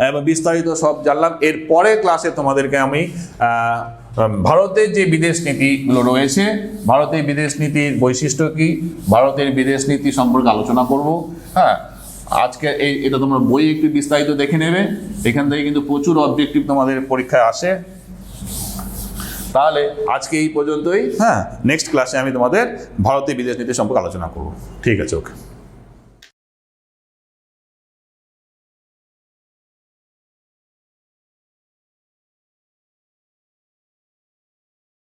এবং বিস্তারিত সব জানলাম। এর পরের ক্লাসে তোমাদেরকে আমি ভারতের যে বিদেশ নীতিগুলো রয়েছে, ভারতের বিদেশ নীতির বৈশিষ্ট্য কী, ভারতের বিদেশ নীতি সম্পর্কে আলোচনা করব। হ্যাঁ, আজকে এটা তোমরা বই একটু বিস্তারিত দেখে নেবে, এখান থেকে কিন্তু প্রচুর অবজেক্টিভ তোমাদের পরীক্ষায় আসে। তাহলে আজকে এই পর্যন্তই। হ্যাঁ, নেক্সট ক্লাসে আমি তোমাদের ভারতের বিদেশ নীতি সম্পর্কে আলোচনা করব। ঠিক আছে, ওকে।